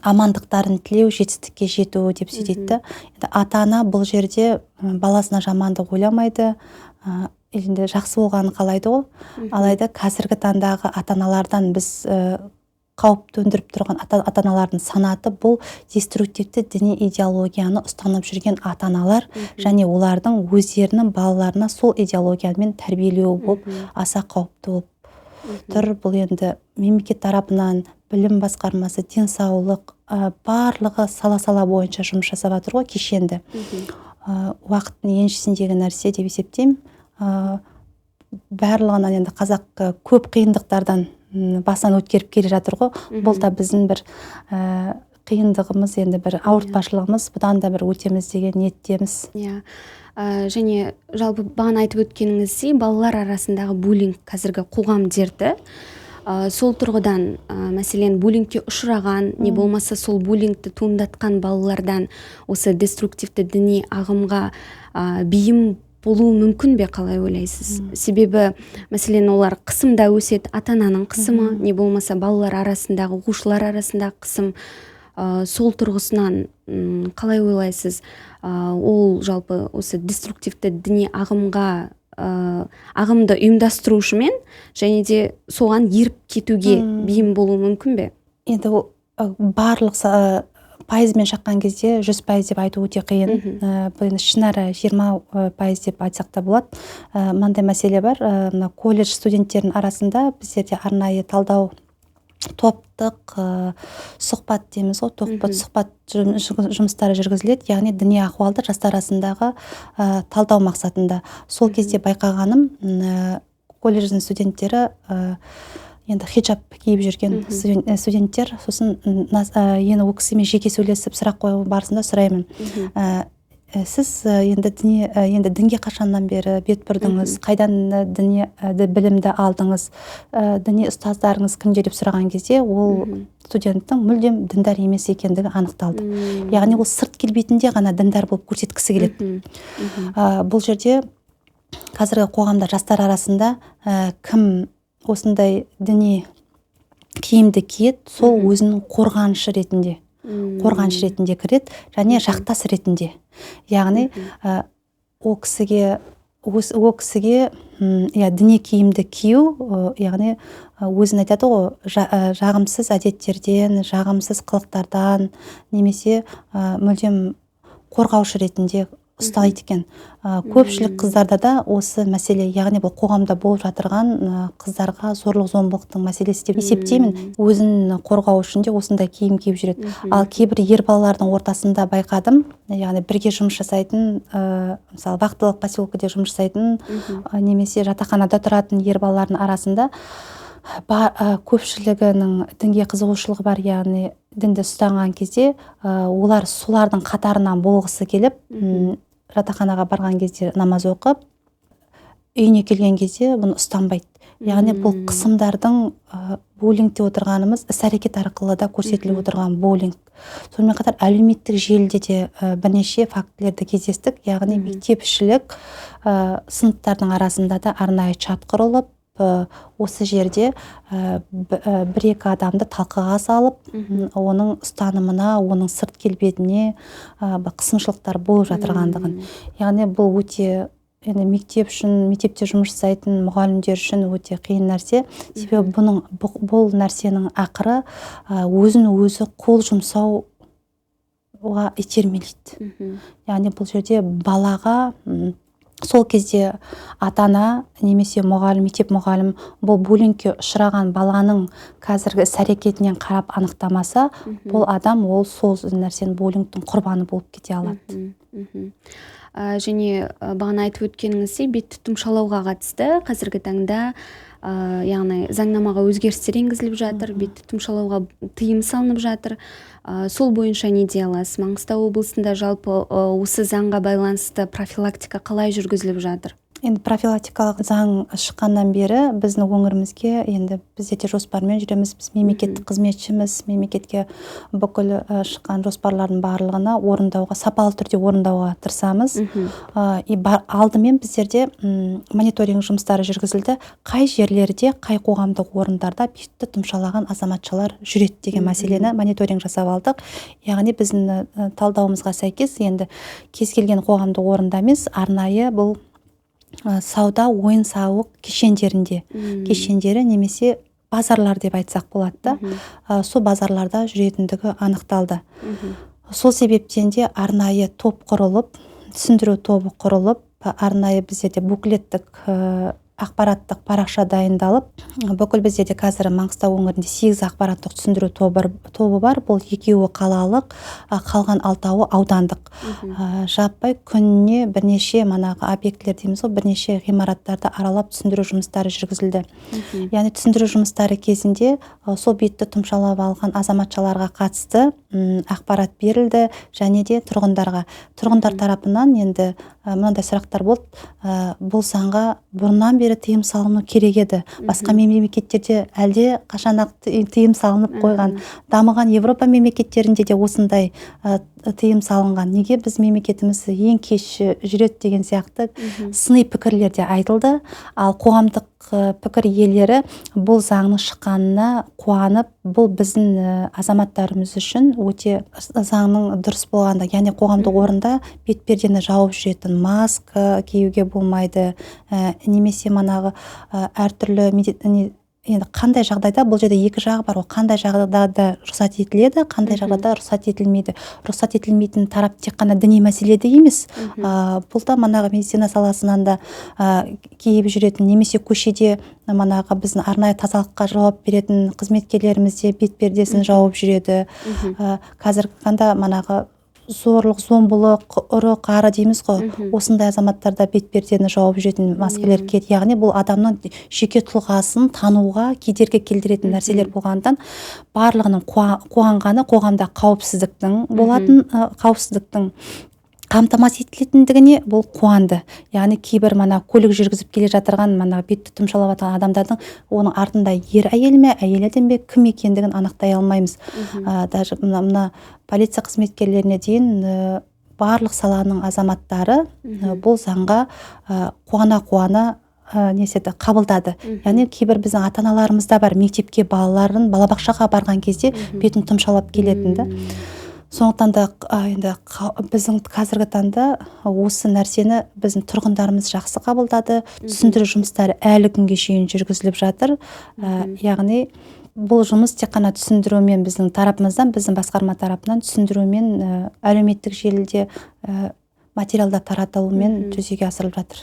амандықтарын тілеу, жетістікке жету деп сөйтеді. Ата-ана бұл жерде баласына жамандық ойламайды, енді жақсы болғанын қалайды ғой. Алайда қазіргі таңдағы ата-аналардан біз қауіп төндіріп тұрған ата-аналардың санаты бұл деструктивті діни идеологияны ұстанып жүрген ата-аналар және олардың өздерінің балаларына сол идеологиямен тәрбиелеу болып аса қауіпті болып тұр. Бұл енді мемлекет тарапынан білім басқармасы, денсаулық, барлығы сала бойынша жұмыс жасап жатыр ғой, кешенді. Уақыттың еншісіндегі нәрсе деп есептеймін. Барлығынан енді қазақ көп қиындықтардан басынан өткеріп келе жатыр ғой. Бұл да біздің бір қиындығымыз, енді бір ауыртпашылығымыз, бұдан да бір өтеміз деген ниеттеміз. Және жалпы бағана айтып өткеніңіздей, балалар арасындағы буллинг қазіргі қоғам дерті. Сол тұрғыдан мәселен буллингке ұшыраған, не болмаса сол буллингті туындатқан балалардан осы деструктивті діни ағымға бейім болуы мүмкін бе, қалай ойлайсыз? Себебі мәселен олар қысымда өседі, ата-ананың қысымы, не болмаса балалар арасындағы, оқушылар арасындағы қысым. Сол тұрғысынан қалай ойлайсыз, ол жалпы осы деструктивті діни ағымды ұйымдастырушымен және де соған еріп кетуге бейім болуы мүмкін бе? Енді барлық пайызбен шаққан кезде 100% деп айту өте қиын. Бұл шынары 20% деп айтсақ та болады. Мынандай мәселе бар, колледж студенттерінің арасында біздерде арнайы талдау топтық сұхбат дейміз ғой, сұхбат жұмыстары жүргізіледі, яғни діни ахуалды жастар арасындағы талдау мақсатында. Сол кезде байқағаным, колледждің студенттері енді хиджаб киіп жүрген студенттер, сосын енді ол кісімен жеке сөйлесіп сұрақ қою барысында сұраймын, сіз енді дінге қашаннан бері бет бұрдыңыз, қайдан діни білімді алдыңыз, діни ұстаздарыңыз кімдер деп сұраған кезде ол студенттің мүлдем діндар емес екендігі анықталды. Яғни ол сырт келбетінде ғана діндар болып көрсеткісі келеді. Бұл жерде қазіргі қоғамда жастар арасында кім осындай діни киімді киеді, сол өзінің қорғанышы ретінде кіреді және жақтас ретінде. Яғни ол кісіге діни киімді кию, яғни өзін айтады ғой, жағымсыз әдеттерден, жағымсыз қылықтардан немесе мүлдем қорғаушы ретінде ұстайды екен. Көпшілік қыздарда да осы мәселе, яғни бұл қоғамда болып жатырған қыздарға зорлық-зомбылықтың мәселесі деп есептеймін. Өзін қорғау үшін де осындай киім киіп жүреді. Ал кейбір ер балалардың ортасында байқадым, яғни бірге жұмыс жасайтын, мысалы вахталық поселкеде жұмыс жасайтын, немесе жатақханада тұратын ер балалардың арасында көпшілігінің дінге қызығушылығы бар, яғни дінді ұстанған кезде олар солардың қатарынан болғысы келіп, жатақханаға барған кезде намаз оқып, үйіне келген кезде бұны ұстанбайды. яғни бұл қысымдардың буллингте отырғанымыз іс-әрекет арқылы да көрсетіліп отырған буллинг. Сонымен қатар әлеуметтік желіде де бірнеше фактілерді кездестік, яғни мектепішілік сыныптардың арасында да арнайы чат құрылып, осы жерде бір-екі адамды талқыға салып, оның ұстанымына, оның сырт келбетіне қысымшылықтар болып жатырғандығын. Яғни бұл өте мектеп үшін, мектепте жұмыс жасайтын мұғалімдер үшін өте қиын нәрсе. Себебі бұл нәрсенің ақыры өзін-өзі қол жұмсауға итермелейді. Яғни бұл жерде балаға сол кезде ата-ана немесе мұғалім, мектеп мұғалім бұл буллингке ұшыраған баланың қазіргі іс-әрекетінен қарап анықтамаса, бұл адам ол сол нәрсенің буллингтің құрбаны болып кете алады. Және бағана айтып өткеніңізде бетті тұмшалауға қатысты қазіргі таңда яғни заңнамаға өзгерістер енгізіліп жатыр, бетті тұмшалауға тыйым салынып жатыр. Сол бойынша не дей аласыз? Маңғыстау облысында жалпы осы заңға байланысты профилактика қалай жүргізіліп жатыр? Енді профилактикалық заң шыққаннан бері біздің өңірімізге енді бізде де жоспармен жүреміз. Біз мемлекеттік қызметшіміз, мемлекетке бүкіл шыққан жоспарлардың барлығына орындауға, сапалы түрде орындауға тырысамыз. Алдымен біздерде мониторинг жұмыстары жүргізілді. Қай жерлерде, қай қоғамдық орындарда бетті тұмшалаған азаматшалар жүреді деген мәселені мониторинг жасап алдық. Яғни біздің талдауымызға сәйкес енді кез келген қоғамдық орында емес, арнайы бұл сауда, ойын-сауық кешендері немесе базарлар деп айтсақ болады да, сол базарларда жүретіндігі анықталды. Сол себептен де арнайы топ құрылып, түсіндіру тобы құрылып, арнайы біздерде буклеттік ақпараттық парақша дайындалып, бүкіл біздерде қазір Маңғыстау өңірінде 8 ақпараттық түсіндіру тобы бар. Бұл 2-і қалалық, қалған 6-ы аудандық. Жаппай күніне бірнеше объектілер дейміз ғой, бірнеше ғимараттарды аралап түсіндіру жұмыстары жүргізілді. Яғни түсіндіру жұмыстары кезінде сол бетті тұмшалап алған азаматшаларға қатысты ақпарат берілді, және де тұрғындар тарапынан енді мынандай сұрақтар болды. Бұл заңға бұрыннан бері тыйым салыну керек еді. Басқа мемлекеттерде әлде қашан тыйым салынып қойған. Дамыған Европа мемлекеттерінде де осындай тыйым салынған. Неге біз мемлекетіміз ең кеш жүреді деген сияқты сыни пікірлер де айтылды. Ал қоғамдық пікір иелері бұл заңның шыққанына қуанып, бұл біздің азаматтарымыз үшін өте заңның дұрыс болғанда, яғни қоғамдық орында бетпердені жауып жүретін, маска киюге болмайды, немесе әртүрлі енді қандай жағдайда, бұл жерде екі жағы бар, қандай жағдайда рұқсат етіледі, қандай жағдайда рұқсат етілмейді. Рұқсат етілмейтін тарап тек қана діни мәселеде емес, бұл да медицина саласынан да киіп жүретін, немесе көшеде біздің арнайы тазалыққа жауап беретін қызметкерлеріміз де бетпердесін жауып жүреді. Қазіргі таңда зорлық, зомбылық, ұры, қары дейміз ғой, осындай азаматтарда бетпердені жауып жүретін маскалар киеді. Яғни бұл адамның жеке тұлғасын тануға кедергі келтіретін нәрселер болғандан, барлығының қуанғаны қоғамда қауіпсіздіктің қамтамасыз етілетіндігіне бұл қуанды. Яғни кейбір көлік жүргізіп келе жатырған бетті тұмшалап жатқан адамдардың оның артында ер әйел ме, әйел адам бе, кім екендігін анықтай алмаймыз. Даже полиция қызметкерлеріне дейін барлық саланың азаматтары бұл заңға қуана қабылдады. Яғни кейбір біздің ата-аналарымыз да бар, мектепке балаларын балабақшаға барған кезде бетін тұмшалап келетінді. Сондықтан да енді біздің қазіргі таңда осы нәрсені біздің тұрғындарымыз жақсы қабылдады. Түсіндіру жұмыстары әлі күнге шейін жүргізіліп жатыр. Яғни бұл жұмыс тек қана түсіндірумен, біздің тарапымыздан, біздің басқарма тарапынан түсіндірумен, әлеуметтік желіде материалдар таратылумен жүзеге асырылып жатыр.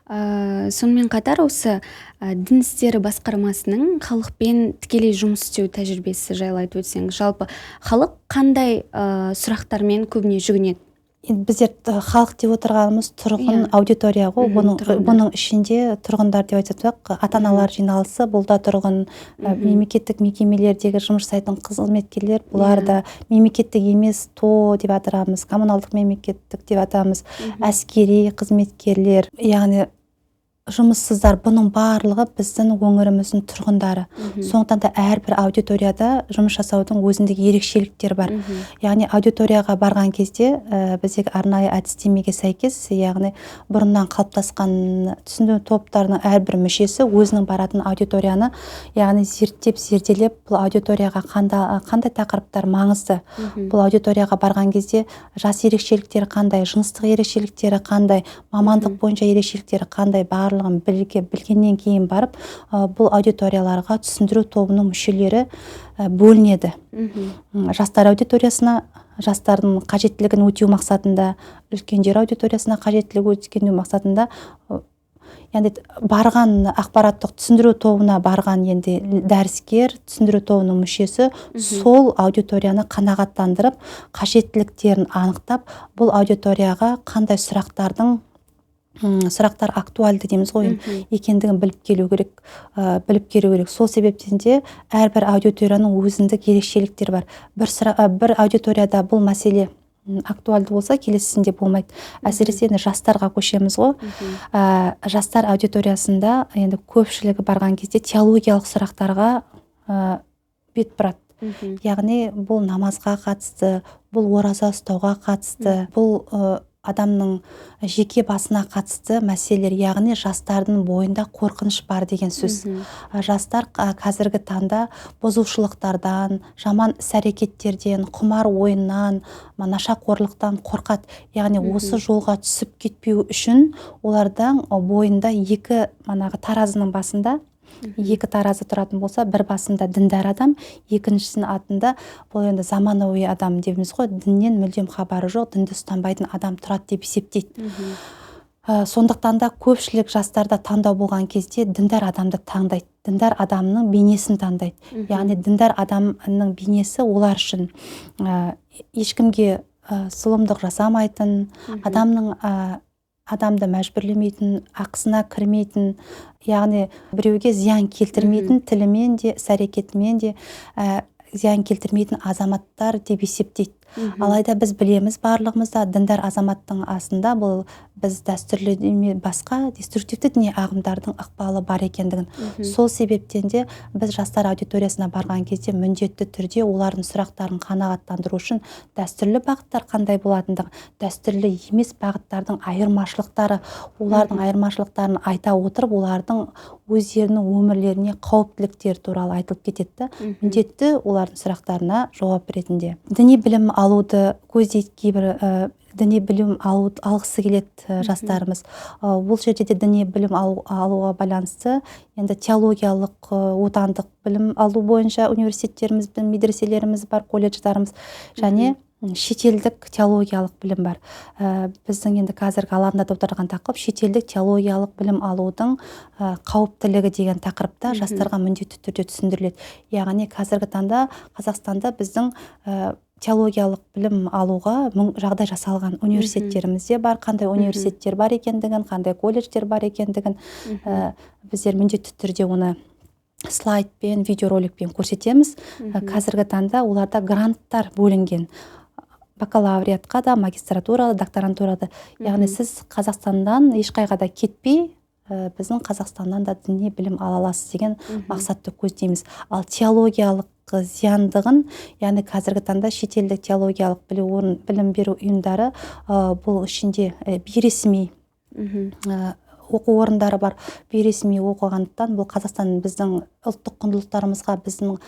Сонымен қатар осы дін істері басқармасының халықпен тікелей жұмыс істеу тәжірибесі жайлы айтып өтсеңіз, жалпы халық қандай сұрақтармен көбіне жүгінеді? Біздер халық деп отырғанымыз тұрғын аудитория ғой, бұның ішінде тұрғындар деп айтсақ, ата-аналар жиналысы, бұл да тұрғын, мемлекеттік мекемелердегі жұмыс жасайтын қызметкерлер, бұлар да мемлекеттік емес ТО деп атаймыз, коммуналдық мемлекеттік деп атаймыз, әскери қызметкерлер, яғни жұмыссыздар, бұның барлығы біздің өңіріміздің тұрғындары. Сондықтан да әрбір аудиторияда жұмыс жасаудың өзіндік ерекшеліктері бар. Яғни аудиторияға барған кезде біздегі арнайы әдістемеге сәйкес, яғни бұрыннан қалыптасқан түсіндіру топтарының әрбір мүшесі өзінің баратын аудиторияны, яғни зерделеп, бұл аудиторияға қандай тақырыптар маңызды, бұл аудиторияға барған кезде жас ерекшеліктері қандай, жыныстық ерекшеліктері қандай, мамандық бойынша ерекшеліктері қандай, барлығын білгеннен кейін барып, бұл аудиторияларға түсіндіру тобының мүшелері бөлінеді. Жастар аудиториясына жастардың қажеттілігін өтеу мақсатында, үлкендер аудиториясына қажеттілігі өтеу мақсатында, яғни барған ақпараттық түсіндіру тобына барған енді дәріскер, түсіндіру тобының мүшесі сол аудиторияны қанағаттандырып, қажеттіліктерін анықтап, бұл аудиторияға қандай сұрақтар актуальды дейміз ғой, екендігін біліп келу керек. Сол себептен де әрбір аудиторияның өзіндік ерекшеліктері бар. Бір аудиторияда бұл мәселе актуальды болса, келесісінде болмайды. Әсіресе жастарға көшеміз ғой. Жастар аудиториясында енді көпшілігі барған кезде теологиялық сұрақтарға бет бұрады. Яғни бұл намазға қатысты, бұл ораза ұстауға қатысты, бұл адамның жеке басына қатысты мәселелер, яғни жастардың бойында қорқыныш бар деген сөз. Жастар қазіргі таңда бұзушылықтардан, жаман іс-әрекеттерден, құмар ойыннан, нашақорлықтан қорқады. Яғни осы жолға түсіп кетпеу үшін олардың бойында екі таразының басында екі таразы тұратын болса, бір басында діндар адам, екіншісінің атында бұл енді заманауи адам дейміз ғой, діннен мүлдем хабары жоқ, дінді ұстанбайтын адам тұрады деп есептейді. Сондықтан да көпшілік жастарда таңдау болған кезде діндар адамды таңдайды, діндар адамның бейнесін таңдайды. Яғни діндар адамның бейнесі олар үшін ешкімге зұлымдық жасамайтын, адамды мәжбүрлемейтін, ақысына кірмейтін, яғни біреуге зиян келтірмейтін, тілімен де, іс-әрекетімен де зиян келтірмейтін азаматтар деп есептейді. Алайда біз білеміз барлығымызда діндар азаматтың астында бұл біз дәстүрлі басқа деструктивті діни ағымдардың ықпалы бар екендігін. Сол себептен де біз жастар аудиториясына барған кезде міндетті түрде олардың сұрақтарын қанағаттандыру үшін дәстүрлі бағыттар қандай болатындығы, дәстүрлі емес бағыттардың айырмашылықтары, олардың айырмашылықтарын айта отырып, олардың өздерінің өмірлеріне қауіптіліктер туралы айтылып кетеді. Міндетті олардың сұрақтарына жауап ретінде. Діни білім алуды көздейді, кейбір діни білім алғысы келеді жастарымыз. Бұл жерде де діни білім алуға байланысты енді теологиялық отандық білім алу бойынша университеттеріміз, медреселеріміз бар, колледждарымыз және шетелдік теологиялық білім бар. Біздің енді қазіргі алаңда отырған тақырып шетелдік теологиялық білім алудың қауіптілігі деген тақырыпта жастарға міндетті түрде түсіндіріледі. Яғни қазіргі таңда Қазақстанда біздің теологиялық білім алуға жағдай жасалған университеттерімізде бар, қандай университеттер бар екендігін, қандай колледждер бар екендігін біздер міндетті түрде оны слайдпен, видеороликпен көрсетеміз. Қазіргі таңда оларда гранттар бөлінген. Бакалавриатқа да, магистратурада, докторантурада. Яғни сіз Қазақстаннан ешқайда да кетпей, біздің Қазақстаннан да діни білім ала аласыз деген мақсатты көздейміз. Ал теологиялық зияндығын, яғни қазіргі таңда шетелдік теологиялық білім беру ұйымдары бұл ішінде бейресми оқу орындары бар. Бейресми оқығандықтан бұл Қазақстан біздің ұлттық құндылықтарымызға, біздің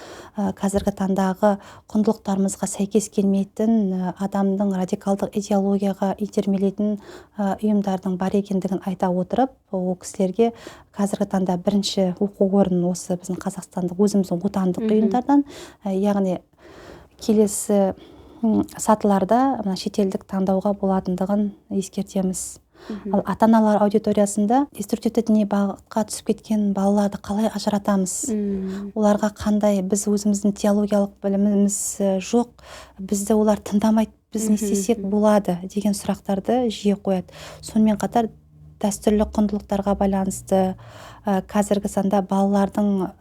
қазіргі таңдағы құндылықтарымызға сәйкес келмейтін, адамдың радикалдық идеологияға итермелейтін ұйымдардың бар екендігін айта отырып, ол кісілерге қазіргі таңда бірінші оқу орын осы біздің Қазақстандық өзіміздің отандық ұйымдардан, яғни келесі сатыларда шетелдік таңдауға болатындығын ескертеміз. Ал ата-аналар аудиториясында деструктивті діни бағытқа түсіп кеткен балаларды қалай ажыратамыз? Оларға қандай, біз өзіміздің теологиялық біліміміз жоқ, бізді олар тыңдамайды, біз не істесек болады деген сұрақтарды жиі қояды. Сонымен қатар дәстүрлі құндылықтарға байланысты қазіргі санда балалардың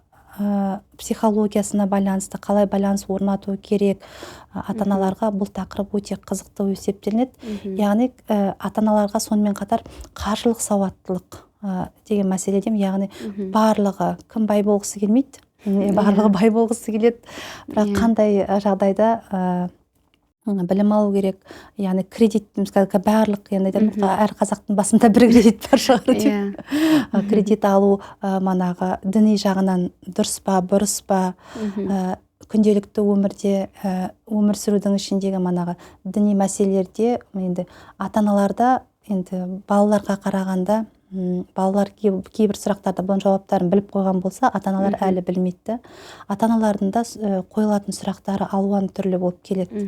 психологиясына байланысты қалай байланыс орнату керек, ата-аналарға бұл тақырып өте қызықты есептелінеді. Яғни ата-аналарға сонымен қатар қаржылық сауаттылық деген мәселеден, яғни барлығы кім бай болғысы келмейді, барлығы бай болғысы келеді, бірақ қандай жағдайда білім алу керек, яғни кредит, мысалы барлық, әр қазақтың басында бір кредит бар шығар деп. Кредит алу манағы діни жағынан дұрыс па, бұрыс па, күнделікті өмірде өмір сүрудің ішіндегі манағы діни мәселелерде енді ата-аналарда енді балаларға қарағанда балалар кейбір сұрақтарда бұның жауаптарын біліп қойған болса, ата-аналар әлі білмейді. Ата-аналардың да қойылатын сұрақтары алуан түрлі болып келеді.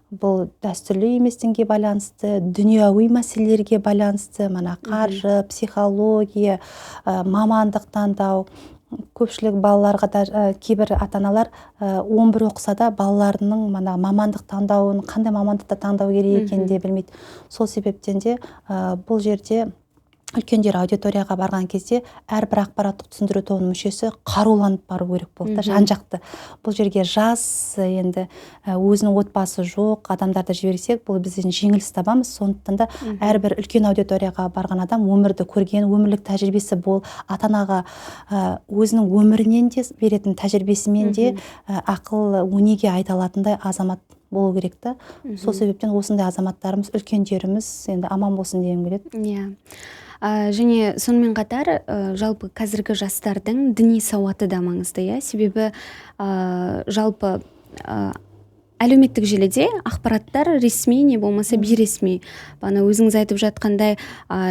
Бұл дәстүрлі емес дінге байланысты, дүнияуи мәселелерге байланысты, қаржы, психология, мамандық таңдау. Көпшілік балаларға да кейбір ата-аналар 11 оқыса да балаларының мамандық таңдауын, қандай мамандықта таңдау керек екенін де білмейді. Сол себептен де бұл жерде үлкендер аудиторияға барған кезде әрбір ақпараттық түсіндіру тобының мүшесі қаруланып бару керек болды, жан-жақты. Бұл жерге жас, енді өзінің отбасы жоқ адамдарды жіберсек, бұл бізден жеңіліс табамыз. Сондықтан да әрбір үлкен аудиторияға барған адам өмірді көрген, өмірлік тәжірибесі бол, ата-анаға өзінің өмірінен де беретін тәжірибесімен де ақыл өнеге айта алатындай азамат болу керек та. Сол себептен осындай азаматтарымыз, үлкендеріміз енді аман болсын дегім келеді. Және сонымен қатар жалпы қазіргі жастардың діни сауаты да маңызды, себебі жалпы әлеуметтік желіде ақпараттар ресми не болмаса бейресми. Бана өзіңіз айтып жатқандай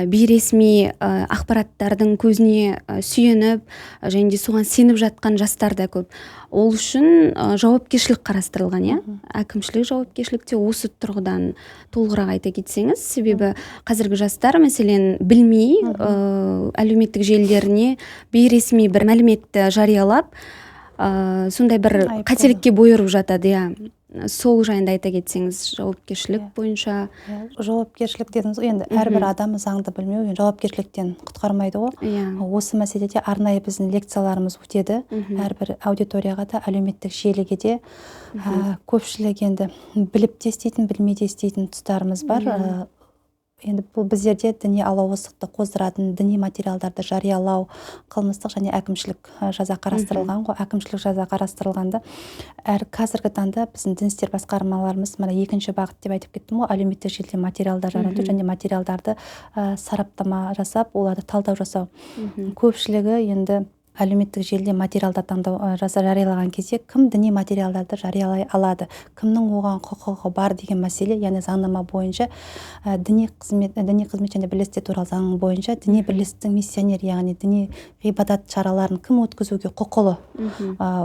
бейресми ақпараттардың көзіне сүйеніп және де соған сеніп жатқан жастар да көп. Ол үшін жауапкершілік қарастырылған, әкімшілік жауапкершілікте осы тұрғыдан толығырақ айта кетсеңіз, себебі қазіргі жастар мәселен білмей әлеуметтік желілеріне бейресми бір мәліметті жариялап сондай бір қателікке бой ұрып жатады. Сол жайында айта кетсеңіз, жауапкершілік бойынша. Жауапкершілік дедіңіз ғой, енді әрбір адам заңды білмеу жауапкершіліктен құтқармайды ғой. Осы мәселеде арнайы біздің лекцияларымыз өтеді. Әрбір аудиторияға да, әлеуметтік желіге де көпшілік енді біліп те істейтін, білмей де істейтін тұстарымыз бар. Енді бұл біздерде діни алауыздықты қоздыратын діни материалдарды жариялау, қылмыстық және әкімшілік жаза қарастырылған ғой. Әкімшілік жаза қарастырылғанда қазіргі таңда біздің дін істер басқармаларымыз екінші бағыт деп айтып кеттім ғой, әлеуметтік желіде материалдар жарату және материалдарды сараптама жасап, оларды талдау жасау. Көпшілігі енді әлеуметтік желіде материалдар таңдау жариялаған кезде кім діни материалдарды жариялай алады, кімнің оған құқығы бар деген мәселе, яғни заңнама бойынша діни қызмет және бірлестік туралы заң бойынша діни бірлестіктің миссионер, яғни діни ғибадат шараларын кім өткізуге құқылы,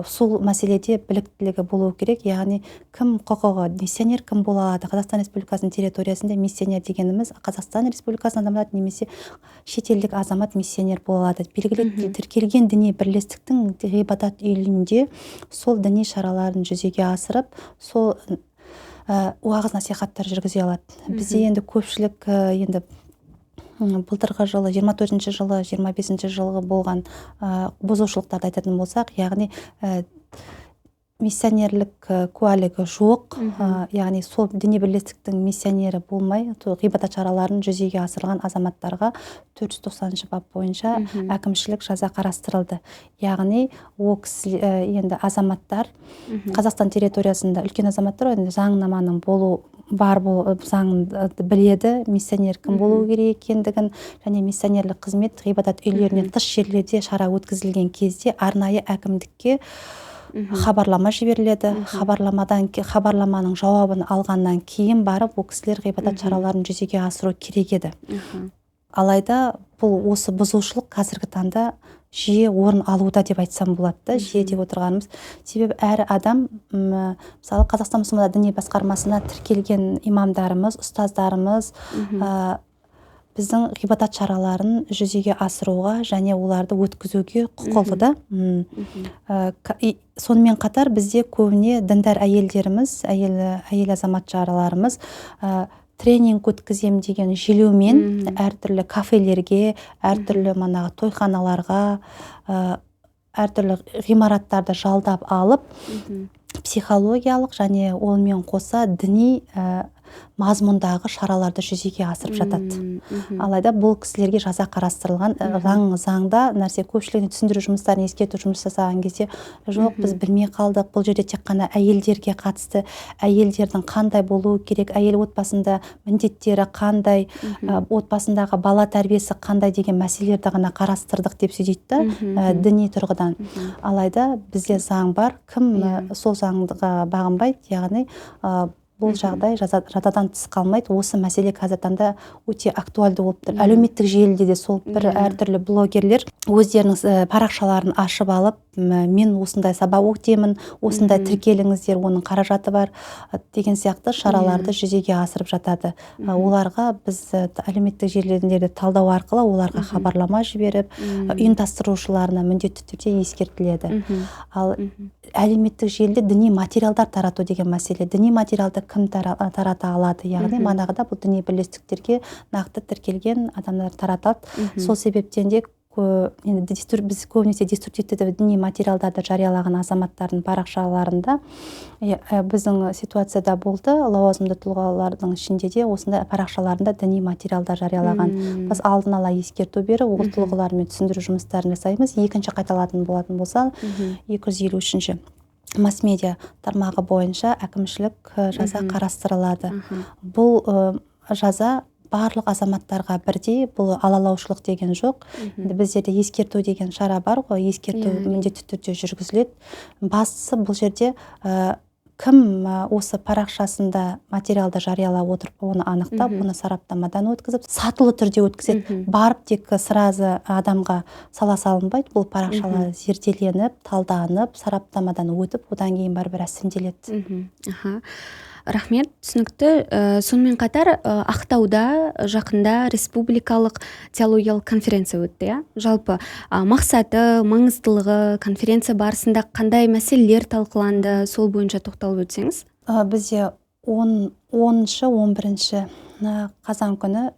сол мәселеде біліктілігі болу керек. Яғни кім құқығы, миссионер кім бола алады? Қазақстан Республикасының территориясында миссионер дегеніміз Қазақстан Республикасының азаматы немесе шетелдік азамат миссионер бола алады. Белгілі тіркелген діни бірлестіктің ғибадат үйінде сол діни шараларын жүзеге асырып, сол уағыз насихаттар жүргізе алады. Бізде енді көпшілік енді былтырғы жылы 24 жылы 25 жылғы болған бұзушылықтарды айтатын болсақ, яғни миссионерлік куәлігі жоқ, яғни сол діни бірлестіктің миссионері болмай, ғибадат шараларын жүзеге асырған азаматтарға 490 бап бойынша әкімшілік жаза қарастырылды. Яғни енді азаматтар Қазақстан территориясында үлкен азаматтар енді заңнаманың заңды біледі, миссионер кім болу керек екендігін, және миссионерлік қызмет ғибадат үйлерінен тыс жерлерде шара өткізілген кезде арнайы әкімдікке хабарлама жіберіледі. Хабарламаның жауабын алғаннан кейін барып, ол кісілер ғибадат шараларын жүзеге асыру керек еді. Алайда бұл осы бұзушылық қазіргі таңда жиі орын алуда деп айтсам болады. Жиі деп отырғанымыз себебі әр адам, мысалы Қазақстан мұсылмандар діни басқармасына тіркелген имамдарымыз, ұстаздарымыз біздің ғибадат шараларын жүзеге асыруға және оларды өткізуге құқылы да. Сонымен қатар бізде көбіне діндар әйелдеріміз, әйел азаматшаларымыз тренинг өткізем деген желеумен әртүрлі кафелерге, әртүрлі тойханаларға, әртүрлі ғимараттарды жалдап алып, психологиялық және онымен қоса діни мазмұндағы шараларды жүзеге асырып жатады. Алайда бұл кісілерге жаза қарастырылған. Заңда нәрсе көпшілігіне түсіндіру жұмыстарын, ескерту жұмыс жасаған кезде жоқ, біз білмей қалдық, бұл жерде тек қана әйелдерге қатысты, әйелдердің қандай болуы керек, әйел отбасында міндеттері қандай, отбасындағы бала тәрбиесі қандай деген мәселелерді ғана қарастырдық деп сөйлейді діни тұрғыдан. Алайда бізде заң бар, кім сол заңға бағынбайды, яғни бұл жағдай жадыдан тыс қалмайды. Осы мәселе қазіргі таңда өте актуальды болып тұр. Әлеуметтік желіде де сол бір әртүрлі блогерлер өздерінің парақшаларын ашып алып, мен осындай сабақ өтемін, осындай тіркеліңіздер, оның қаражаты бар деген сияқты шараларды жүзеге асырып жатады. Оларға біз әлеуметтік желілерді талдау арқылы оларға хабарлама жіберіп, ұйымдастырушыларына міндетті түрде ескертіледі. Ал әлеуметтік желіде діни материалдар тарату деген мәселе. Діни материалды кім тарата алады? Яғни манағыда бұл діни бірлестіктерге нақты тіркелген адамдар таратады. Сол себептен де біз көбінесе деструктивті діни материалдарды жариялаған азаматтардың парақшаларында біздің ситуацияда болды. Лауазымды тұлғалардың ішінде де осындай парақшаларында діни материалдар жариялаған. Біз алдын ала ескерту беріп, ол тұлғалармен түсіндіру жұмыстарын жасаймыз. Екінші қайталатын болатын болса, 253-ші масс-медиа тармағы бойынша әкімшілік жаза қарастырылады. Бұл жаза барлық азаматтарға бірдей, бұл алалаушылық деген жоқ. Біздерде ескерту деген шара бар ғой, ескерту міндетті түрде жүргізіледі. Бастысы бұл жерде кім осы парақшасында материалды жариялап отырып, оны анықтап, оны сараптамадан өткізіп, сатылы түрде өткізеді. Барып тек сразу адамға сала салынбайды. Бұл парақшалар зерделеніп, талданып, сараптамадан өтіп, одан кейін барып рәсімделеді. Рахмет, түсінікті. Сонымен қатар Ақтауда жақында республикалық теологиялық конференция өтті. Жалпы мақсаты, маңыздылығы, конференция барысында қандай мәселелер талқыланды, сол бойынша тоқталып өтсеңіз? Бізде 10-11 қазан күні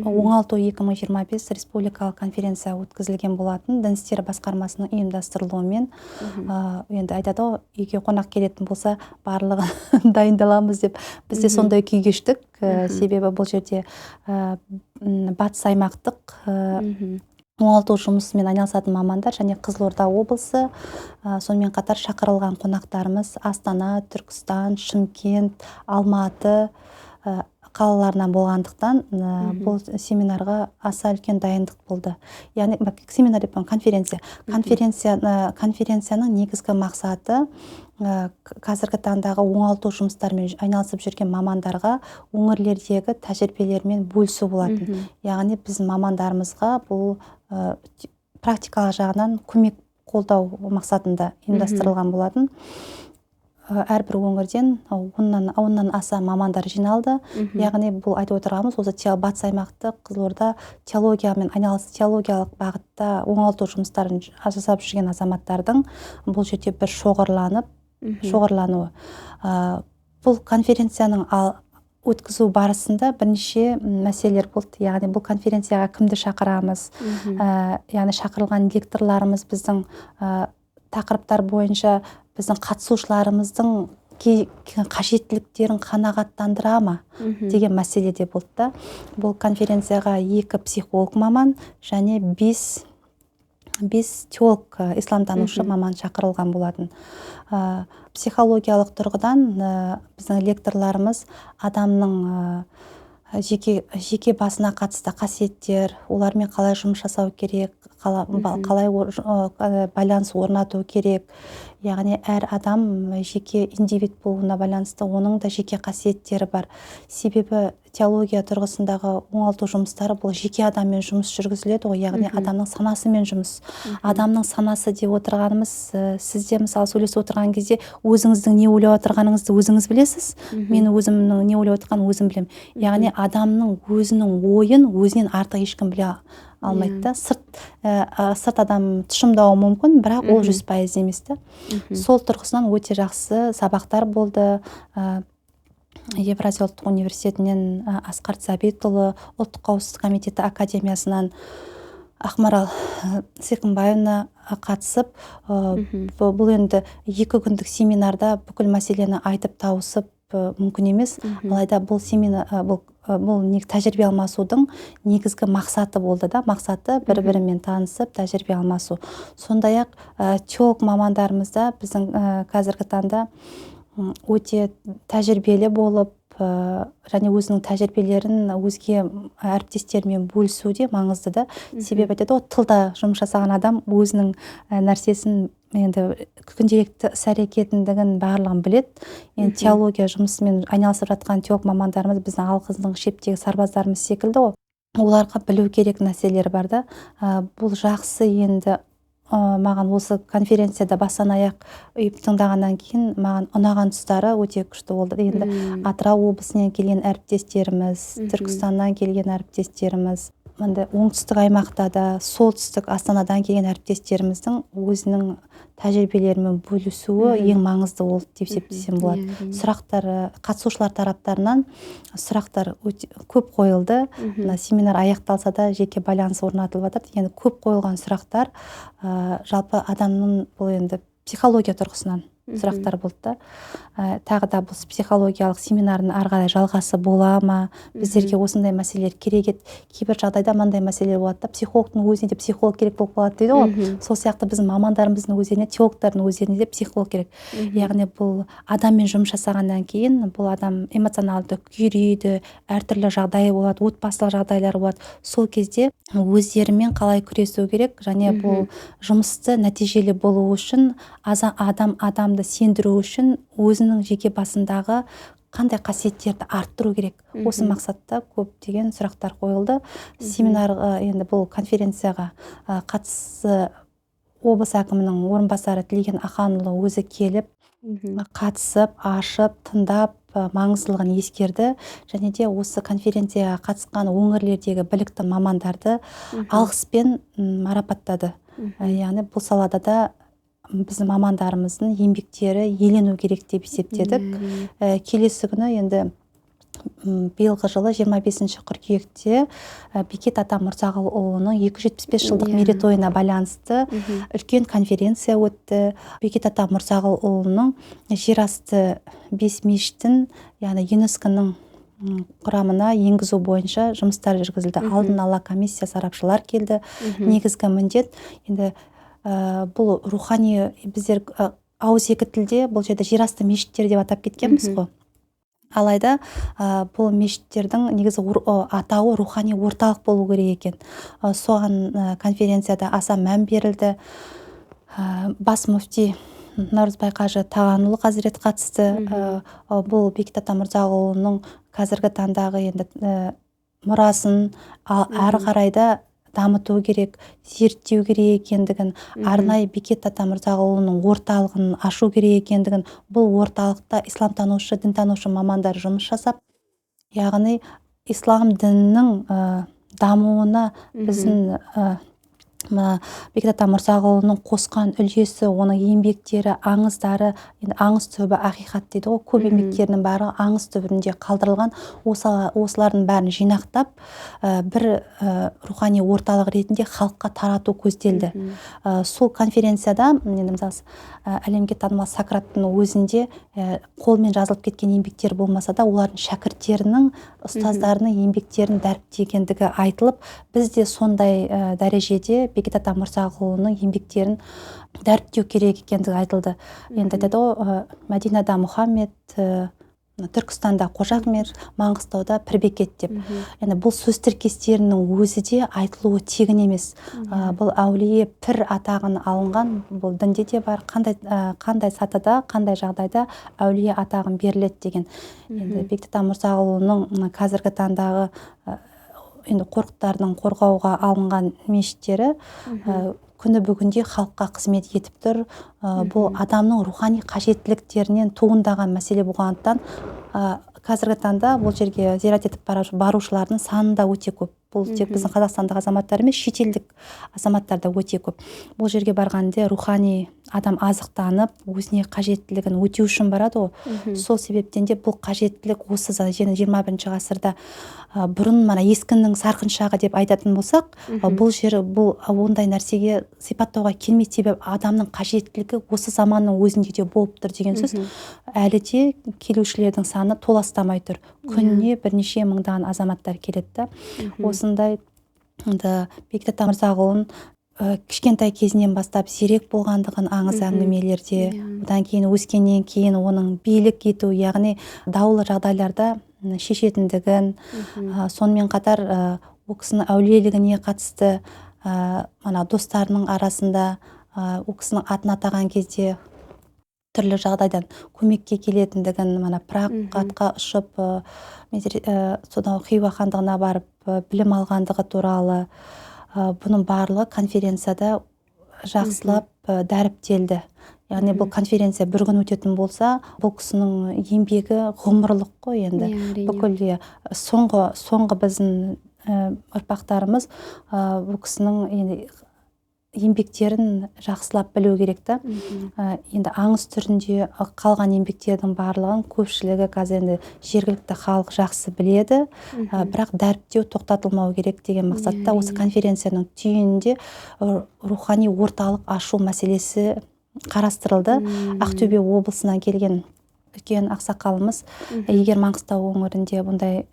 оңалту 2025 республикалық конференция өткізілген болатын. Дін істері басқармасының ұйымдастырылуымен. Енді айтады ғой, үйге қонақ келетін болса, барлығын дайындаламыз деп. Бізде сондай күй кештік. Себебі бұл жерде батыс аймақтық оңалту жұмысымен айналысатын мамандар және Қызылорда облысы, сонымен қатар шақырылған қонақтарымыз Астана, Түркістан, Шымкент, Алматы қалаларынан болғандықтан бұл семинарға аса үлкен дайындық болды. Яғни семинар деп конференция. Конференцияның негізгі мақсаты қазіргі таңдағы оңалту жұмыстарымен айналысып жүрген мамандарға өңірлердегі тәжірибелермен бөлісу болатын. Яғни біз мамандарымызға бұл практикалық жағынан көмек қолдау мақсатында ұйымдастырылған болатын. Әрбір өңірден 10-нан аса мамандар жиналды. Яғни бұл айтып отырғанымыз осы батыс аймақты Қызылорда теологиялық бағытта оңалту жұмыстарын жасап жүрген азаматтардың бұл жерде бір шоғырлануы. Бұл конференцияның өткізу барысында бірнеше мәселелер болды. Яғни бұл конференцияға кімді шақырамыз, яғни шақырылған лекторларымыз біздің тақырыптар бойынша біздің қатысушыларымыздың қажеттіліктерін қанағаттандыра ма деген мәселеде болды. Бұл конференцияға 2 психолог маман және 5 теолог исламтанушы маман шақырылған болатын. Психологиялық тұрғыдан біздің лекторларымыз адамның жеке басына қатысты қасиеттер, олармен қалай жұмыс жасау керек, қалай байланыс орнату керек. Яғни әр адам жеке индивид болуына байланысты оның да жеке қасиеттері бар. Себебі теология тұрғысындағы оңалту жұмыстары бұл жеке адаммен жұмыс жүргізіледі ғой, яғни адамның санасымен жұмыс. Адамның санасы деп отырғанымыз, сізде мысалы сөйлесіп отырған кезде өзіңіздің не ойлап отырғаныңызды өзіңіз білесіз, мен өзімнің не ойлап отырғанын өзім білемін. Яғни адамның өзінің ойын өзінен артық ешкім біле алмайды да. Сырт адам тұшымдауы мүмкін, бірақ ол 100% емес та. Сол тұрғысынан өте жақсы сабақтар болды. Евразия ұлттық университетінен Асқар Сәбитұлы, ұлттық қауіпсіздік комитеті академиясынан Ақмарал Сиқымбаевна қатысып, бұл енді 2 күндік семинарда бүкіл мәселені айтып тауысып мүмкін емес. Алайда бұл семинар бұл тәжірибе алмасудың негізгі мақсаты болды да, мақсаты бір-бірімен танысып тәжірибе алмасу. Сондай-ақ теолог мамандарымыз да біздің қазіргі таңда өте тәжірибелі болып, және өзінің тәжірибелерін өзге әріптестермен бөлісу де маңызды да. Себебі айтады ғой, тылда жұмыс жасаған адам өзінің нәрсесін енді күнделікті іс-әрекетіндігін барлығын біледі. Енді теология жұмысымен айналысып жатқан теолог мамандарымыз біздің алқыздың шептегі сарбаздарымыз секілді ғой. Оларға білу керек нәрселер бар да. Бұл жақсы. Енді маған осы конференцияда бастан аяқ үйіп тыңдағаннан кейін маған ұнаған тұстары өте күшті болды. Енді Атырау облысынан келген әріптестеріміз, Түркістаннан келген әріптестеріміз, оңтүстік аймақта да, солтүстік Астанадан келген әріптестеріміздің өзінің тәжірибелерімен бөлісуі ең маңызды болды деп есептесем болады. Сұрақтар, қатысушылар тараптарынан сұрақтар өте көп қойылды. Семинар аяқталса да жеке байланыс орнатылып жатыр. Енді көп қойылған сұрақтар жалпы адамның бұл енді психология тұрғысынан сұрақтар болды да. Тағы да бұл психологиялық семинардың ары қарай жалғасы бола ма? Біздерге осындай мәселелер керек еді. Кейбір жағдайда мынандай мәселелер болады да, психологтың өзіне де психолог керек болып қалады дейді ғой. Сол сияқты біздің мамандарымыздың өзіне, теологтардың өздеріне де психолог керек. Яғни бұл адаммен жұмыс жасағаннан кейін бұл адам эмоционалды күйрейді, әртүрлі жағдай болады, отбасылық жағдайлар болады. Сол кезде өздерімен қалай күресу керек, және бұл жұмысты нәтижелі болу үшін адамды сендіру үшін өзінің жеке басындағы қандай қасиеттерді арттыру керек. Осы мақсатта көптеген сұрақтар қойылды. Семинарға, енді бұл конференцияға қатысы облыс әкімінің орынбасары Тілеген Аханұлы өзі келіп, қатысып, ашып, тыңдап, маңыздылығын ескерді. Және де осы конференцияға қатысқан өңірлердегі білікті мамандарды алғыспен марапаттады. Яғни бұл салада да біздің мамандарымыздың еңбектері елену керек деп есептедік. Келесі күні енді биылғы жылы 25 қыркүйекте Бекет Атамырзағұлының 275 жылдық мерейтойына байланысты үлкен конференция өтті. Бекет Атамырзағұлының жерасты 5 мешітін, яғни ЮНЕСКО-ның құрамына енгізу бойынша жұмыстар жүргізілді. Алдын ала комиссия сарапшылар келді. Негізгі міндет енді бұл рухани, біздер ауызекі тілде бұл жерде жерасты мешіттер деп атап кеткенбіз ғой. Алайда бұл мешіттердің негізі атауы рухани орталық болу керек екен. Соған конференцияда аса мән берілді. Бас мүфти Наурызбай қажы Тағанұлы Қазірет қатысты. Бұл Бекет Атамырзағұлының қазіргі таңдағы енді мұрасын әрі қарайда дамыту керек, зерттеу керек екендігін, арнайы Бекет Атамырзағұлының орталығын ашу керек екендігін, бұл орталықта исламтанушы, дінтанушы мамандар жұмыс жасап, яғни ислам дінінің дамуына біздің Бекет Атамырзағұлының қосқан үлесі, оның еңбектері, аңыздары, енді аңыз түбі ақиқат дейді ғой, көп еңбектерінің бәрі аңыз түбінде қалдырылған. Осылардың бәрін жинақтап, бір рухани орталық ретінде халыққа тарату көзделді. Сол конференцияда, енді мысалы, әлемге танымал Сократтың өзінде қолмен жазылып кеткен еңбектер болмаса да, олардың шәкірттерінің, ұстаздарының еңбектерін дәріптегендігі айтылып, біз де сондай дәрежеде Бекет Атамырзағұлының еңбектерін дәріптеу керек екендігі айтылды. Енді айтады ғой, Мәдинада Мұхаммед, Түркістанда Қожа Ахмет, Маңғыстауда Пірбекет деп. Енді бұл сөз тіркестерінің өзі де айтылуы тегін емес. Бұл әулие пір атағын алынған, бұл дінде де бар, қандай сатыда, қандай жағдайда әулие атағын беріледі деген. Енді Бекет Атамырзағұлының қазіргі таңдағы енді қорықтардың қорғауға алынған мешіттері күні бүгінде халыққа қызмет етіп тұр. Бұл адамның рухани қажеттіліктерінен туындаған мәселе болғандықтан қазіргі таңда бұл жерге зиярат етіп барушылардың саны да өте көп. бұл тек біздің қазақстандық азаматтар емес, шетелдік азаматтар да өте көп. Бұл жерге барғанда рухани адам азықтанып, өзіне қажеттілігін өтеу үшін барады ғой. Сол себептен де бұл қажеттілік осы 21 ғасырда бұрын мана ескінің сарқын шағы деп айтатын болсақ, бұл жер бұл ондай нәрсеге сипаттауға келмейді, себебі адамның қажеттілігі осы заманның өзінде де болып тұр деген сөз. Әлі де келушілердің саны толастамай тұр. Күніне бірнеше мыңдаған азаматтар келеді. Осындай Бекет ата Мырзағұлын кішкентай кезінен бастап зерек болғандығын аңыз әңгімелерде, одан кейін өскеннен кейін оның билік ету, яғни даулы жағдайларда шешетіндігін, сонымен қатар ол кісінің әулиелігіне қатысты мана достарының арасында ол кісінің атын атаған кезде түрлі жағдайдан көмекке келетіндігін, мана Прагатқа ұшып, содан Хиуа хандығына барып білім алғандығы туралы, бұның барлығы конференцияда жақсылап дәріптелді. Яғни бұл конференция бір күн өтетін болса, бұл кісінің еңбегі ғұмырлық қой енді. Бүкіл соңғы біздің ұрпақтарымыз бұл кісінің еңбектерін жақсылап білу керек та. Енді аңыз түрінде қалған еңбектердің барлығын көпшілігі қазір енді жергілікті халық жақсы біледі, бірақ дәріптеу тоқтатылмау керек деген мақсатта осы конференцияның түйінінде рухани орталық ашу мәселесі қарастырылды. Ақтөбе облысынан келген үлкен ақсақалымыз, егер Маңғыстау өңірінде бұндай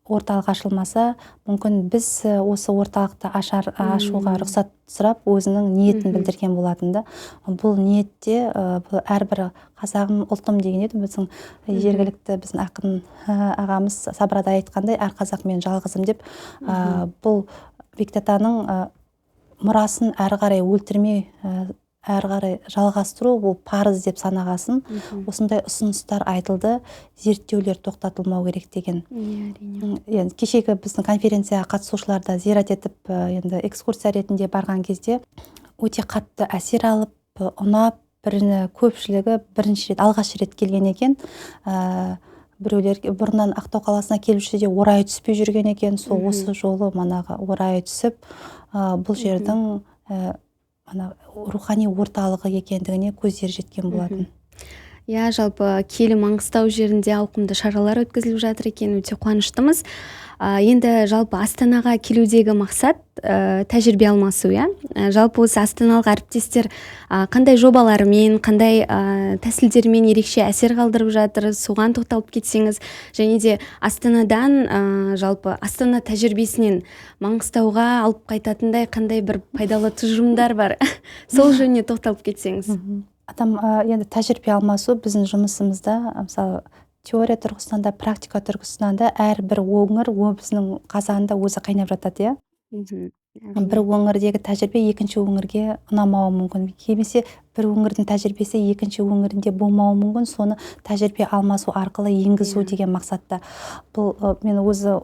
орталық ашылмаса, мүмкін біз осы орталықты ашуға рұқсат сұрап, өзінің ниетін білдірген болатынды. Бұл ниетте әрбір қазағым ұлтым деген еді, біздің жергілікті біздің ақын ағамыз Сабырада айтқандай, әр қазақ мен жалғызым деп, бұл Бекет атаның мұрасын әрі қарай өлтірмей, әрі қарай жалғастыру, бұл парыз деп санағасын. Осындай ұсыныстар айтылды, зерттеулер тоқтатылмау керек деген. Кешегі біздің конференцияға қатысушылар да зиярат етіп, енді экскурсия ретінде барған кезде өте қатты әсер алып, ұнап, көпшілігі бірінші рет, алғаш рет келген екен. Біреулер бұрыннан Ақтау қаласына келуші де орайы түспей жүрген екен. Сол осы жолы манағы орайы түсіп, бұл жердің рухани орталығы екендігіне көздері жеткен болатын. Жалпы киелі Маңғыстау жерінде ауқымды шаралар өткізіліп жатыр екен, өте қуаныштымыз. Енді жалпы Астанаға келудегі мақсат тәжірибе алмасу, жалпы осы астаналық әріптестер қандай жобаларымен, қандай тәсілдермен ерекше әсер қалдырып жатыр, соған тоқталып кетсеңіз, және де Астанадан жалпы Астана тәжірибесінен Маңғыстауға алып қайтатындай қандай бір пайдалы тұжырымдар бар, сол жөніне тоқталып кетсеңіз. Адам енді тәжірибе алмасу біздің жұмысымызда, мысалы теория тұрғысынан да, практика тұрғысынан да әрбір өңір біздің қазанында өзі қайнап жатады. Бір өңірдегі тәжірибе екінші өңірге ұнамауы мүмкін. Немесе бір өңірдің тәжірибесі екінші өңірінде болмауы мүмкін, соны тәжірибе алмасу арқылы енгізу деген мақсатта. Бұл мен өзі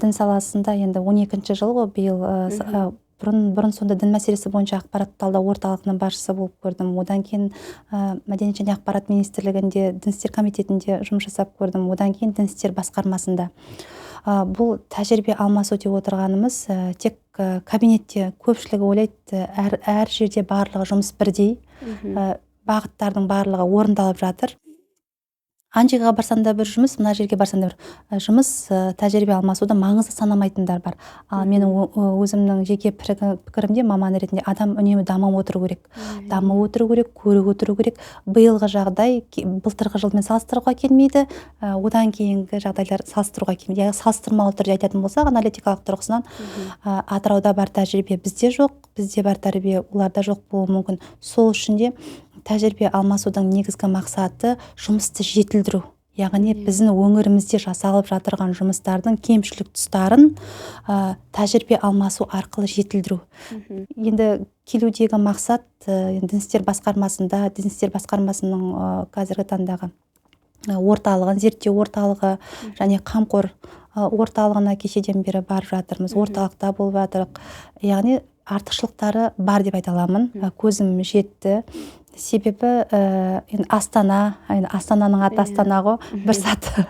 дін саласында енді 12-ші жыл ғой, биыл бұрын сонда дін мәселесі бойынша ақпарат талдау орталығының басшысы болып көрдім. Одан кейін Мәдениет және ақпарат министрлігінде дін істер комитетінде жұмыс жасап көрдім. Одан кейін дін істер басқармасында. Бұл тәжірибе алмасу деп отырғанымыз тек кабинетте көпшілігі ойлайды, әр жерде барлығы жұмыс бірдей, бағыттардың барлығы орындалып жатыр. Анжиға барсам да бір жұмыс, мына жерге барсам да бір жұмыс, тәжірибе алмасуды маңызды санамайтындар бар. Ал менің өзімнің жеке пікірімде, маман ретінде, адам үнемі дамып отыру керек. Дамып отыру керек, көріп отыру керек. Биылғы жағдай былтырғы жылмен салыстыруға келмейді, одан кейінгі жағдайлар салыстыруға келмейді. Салыстырмалы түрде айтатын болсақ, аналитикалық тұрғысынан Атырауда бар тәжірибе бізде жоқ, бізде бар тәжірибе оларда жоқ болуы мүмкін. Сол үшін де тәжірибе алмасудың негізгі мақсаты жұмысты жетілдіру. Яғни біздің өңірімізде жасалып жатырған жұмыстардың кемшілік тұстарын тәжірибе алмасу арқылы жетілдіру. Енді келудегі мақсат дін істер басқармасында, дін істер басқармасының қазіргі таңдағы орталығын, зерттеу орталығы және қамқор орталығына кешеден бері барып жатырмыз. Орталықта болып жатырық. Яғни артықшылықтары бар деп айта аламын. Көзім жетті. Себебі Астананың аты Астана ғой, бір саты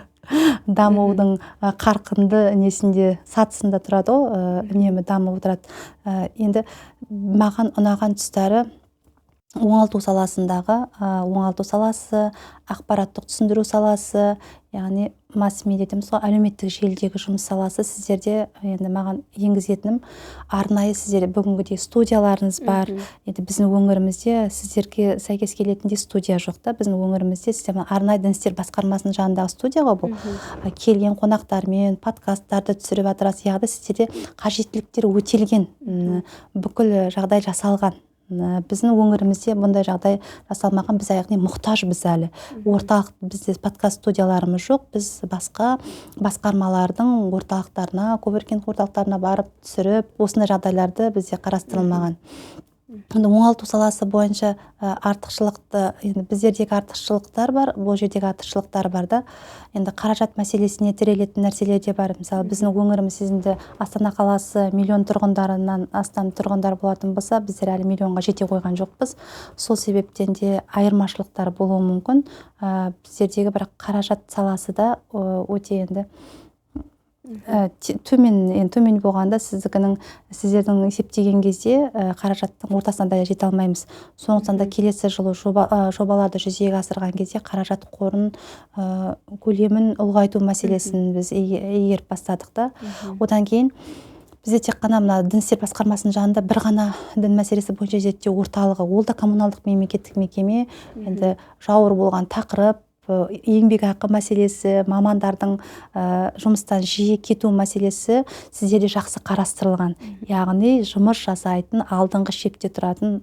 дамудың қарқынды несінде сатысында тұрады ғой, үнемі дамып отырады. Енді маған ұнаған тұстары оңалту саласы, ақпараттық түсіндіру саласы, яғни масс-медиа дейміз ғой, әлеуметтік желідегі жұмыс саласы. Сіздерде енді маған енгізетінім, арнайы сіздерде бүгінгідей студияларыңыз бар. Енді біздің өңірімізде сіздерге сәйкес келетіндей студия жоқ та. Біздің өңірімізде сіздер арнайы дін істер басқармасының жанындағы студия ғой бұл. Келген қонақтармен подкасттарды түсіріп жатырасыз. Яғни сіздерде қажеттіліктер өтелген, бүкіл жағдай жасалған. Біздің өңірімізде бұндай жағдай жасалмаған. Біз яғни мұқтажбыз әлі. Орталық бізде подкаст студияларымыз жоқ. Біз басқа басқармалардың орталықтарына, коворкинг орталықтарына барып түсіріп, осындай жағдайларды бізде қарастырылмаған. Енді оңалту саласы бойынша артықшылықты, енді біздердегі артықшылықтар бар, бұл жердегі артықшылықтар бар да. Енді қаражат мәселесіне тірелетін нәрселер де бар. Мысалы, біздің өңіріміз енді Астана қаласы миллион тұрғындарынан астам тұрғындар болатын болса, біздер әлі миллионға жете қойған жоқпыз. Сол себептен де айырмашылықтар болуы мүмкін. Біздердегі бір қаражат саласы да өте енді төмен болғанда сіздердің есептеген кезде қаражаттың ортасына да жете алмаймыз. Сондықтан да келесі жылы жобаларды жүзеге асырған кезде қаражат қорын көлемін ұлғайту мәселесін біз игеріп бастадық та. Одан кейін бізде тек қана мына дін істер басқармасының жанында бір ғана дін мәселесі бойынша зерттеу орталығы, ол да коммуналдық мемлекеттік мекеме. Енді жауыр болған тақырып, еңбекақы мәселесі, мамандардың жұмыстан жиі кету мәселесі сіздерде жақсы қарастырылған. Яғни жұмыс жасайтын, алдыңғы шепте тұратын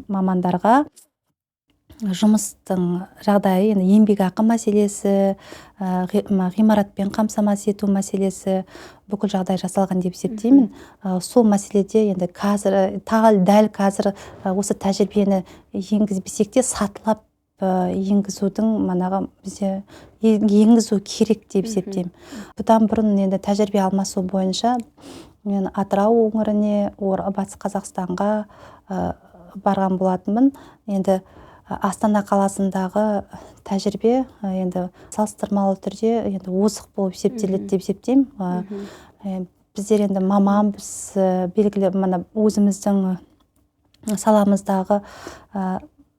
мамандарға жұмыстың жағдайы, енді еңбекақы мәселесі, ғимаратпен қамтамасыз ету мәселесі бүкіл жағдай жасалған деп есептеймін. Сол мәселеде енді қазір, дәл қазір осы тәжірибені енгізбесек те сатылап енгізудің манағы бізде енгізу керек деп есептеймін. Бұдан бұрын енді тәжірибе алмасу бойынша мен Атырау өңіріне, Батыс Қазақстанға барған болатынмын. Енді Астана қаласындағы тәжірибе енді салыстырмалы түрде енді озық болып есептеледі деп есептеймін. Біздер енді маманбыз, белгілі өзіміздің саламыздағы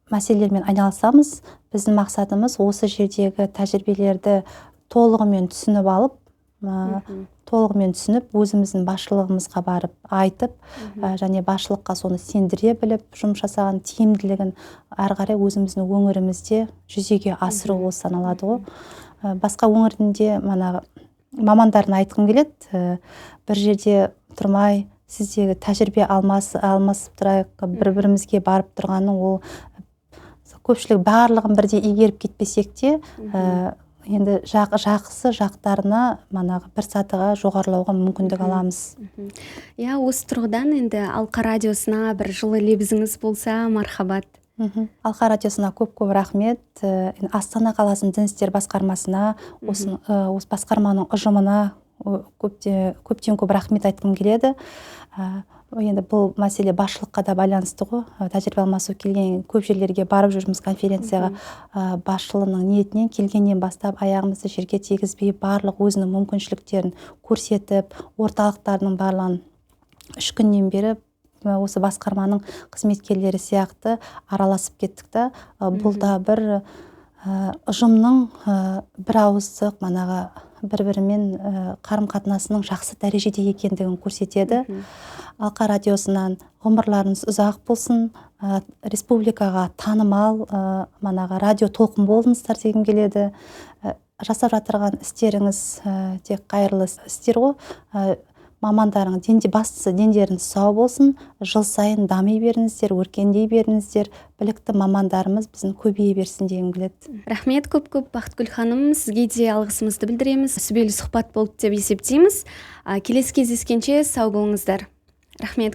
мәселелермен айналысамыз. Біздің мақсатымыз осы жердегі тәжірибелерді толығымен түсініп, өзіміздің басшылығымызға барып айтып, және басшылыққа соны сендіре біліп, жұмыс жасаған тиімділігін әрі қарай өзіміздің өңірімізде жүзеге асыру болып саналады ғой. Басқа өңірінде мамандарын айтқым келеді. Бір жерде тұрмай, сіздегі тәжірибе алмасып тұрайық, бір-бірімізге барып тұрғанның ол көпшілік барлығын бірдей игеріп кетпесек те, енді жақсы жақтарына бір сатыға жоғарылауға мүмкіндік аламыз. Осы тұрғыдан енді Алқа радиосына бір жылы лебізіңіз болса, мархабат. Алқа радиосына көп рахмет. Астана қаласының дін істер басқармасына, осы басқарманың ұжымына көптен көп рахмет айтқым келеді. Енді бұл мәселе басшылыққа да байланысты ғой. Тәжірибе алмасу келген көп жерлерге барып жүрміз конференцияға. Басшылығының ниетінен келгеннен бастап аяғымызды жерге тигізбей, барлық өзінің мүмкіншіліктерін көрсетіп, орталықтарының барлығын 3 күннен бері осы басқарманың қызметкерлері сияқты араласып кеттік та. Бұл да бір ұжымның бір ауыздық бір-бірімен қарым-қатынасының жақсы дәрежеде екендігін көрсетеді. Алқа радиосынан ғұмырларыңыз ұзақ болсын, республикаға танымал радио толқын болыңыздар дегім келеді. Жасап жатырған істеріңіз тек қайырлы істер ғой. Мамандарың бастысы дендеріңіз сау болсын, жыл сайын дами беріңіздер, өркендей беріңіздер, білікті мамандарымыз біздің көбейе берсін дегім келеді. Рахмет көп Бақытгүл ханым, сізге де алғысымызды білдіреміз. Сүбелі сұхбат болды деп есептейміз. Келесі кездескенше сау болыңыздар. Рахмет көп.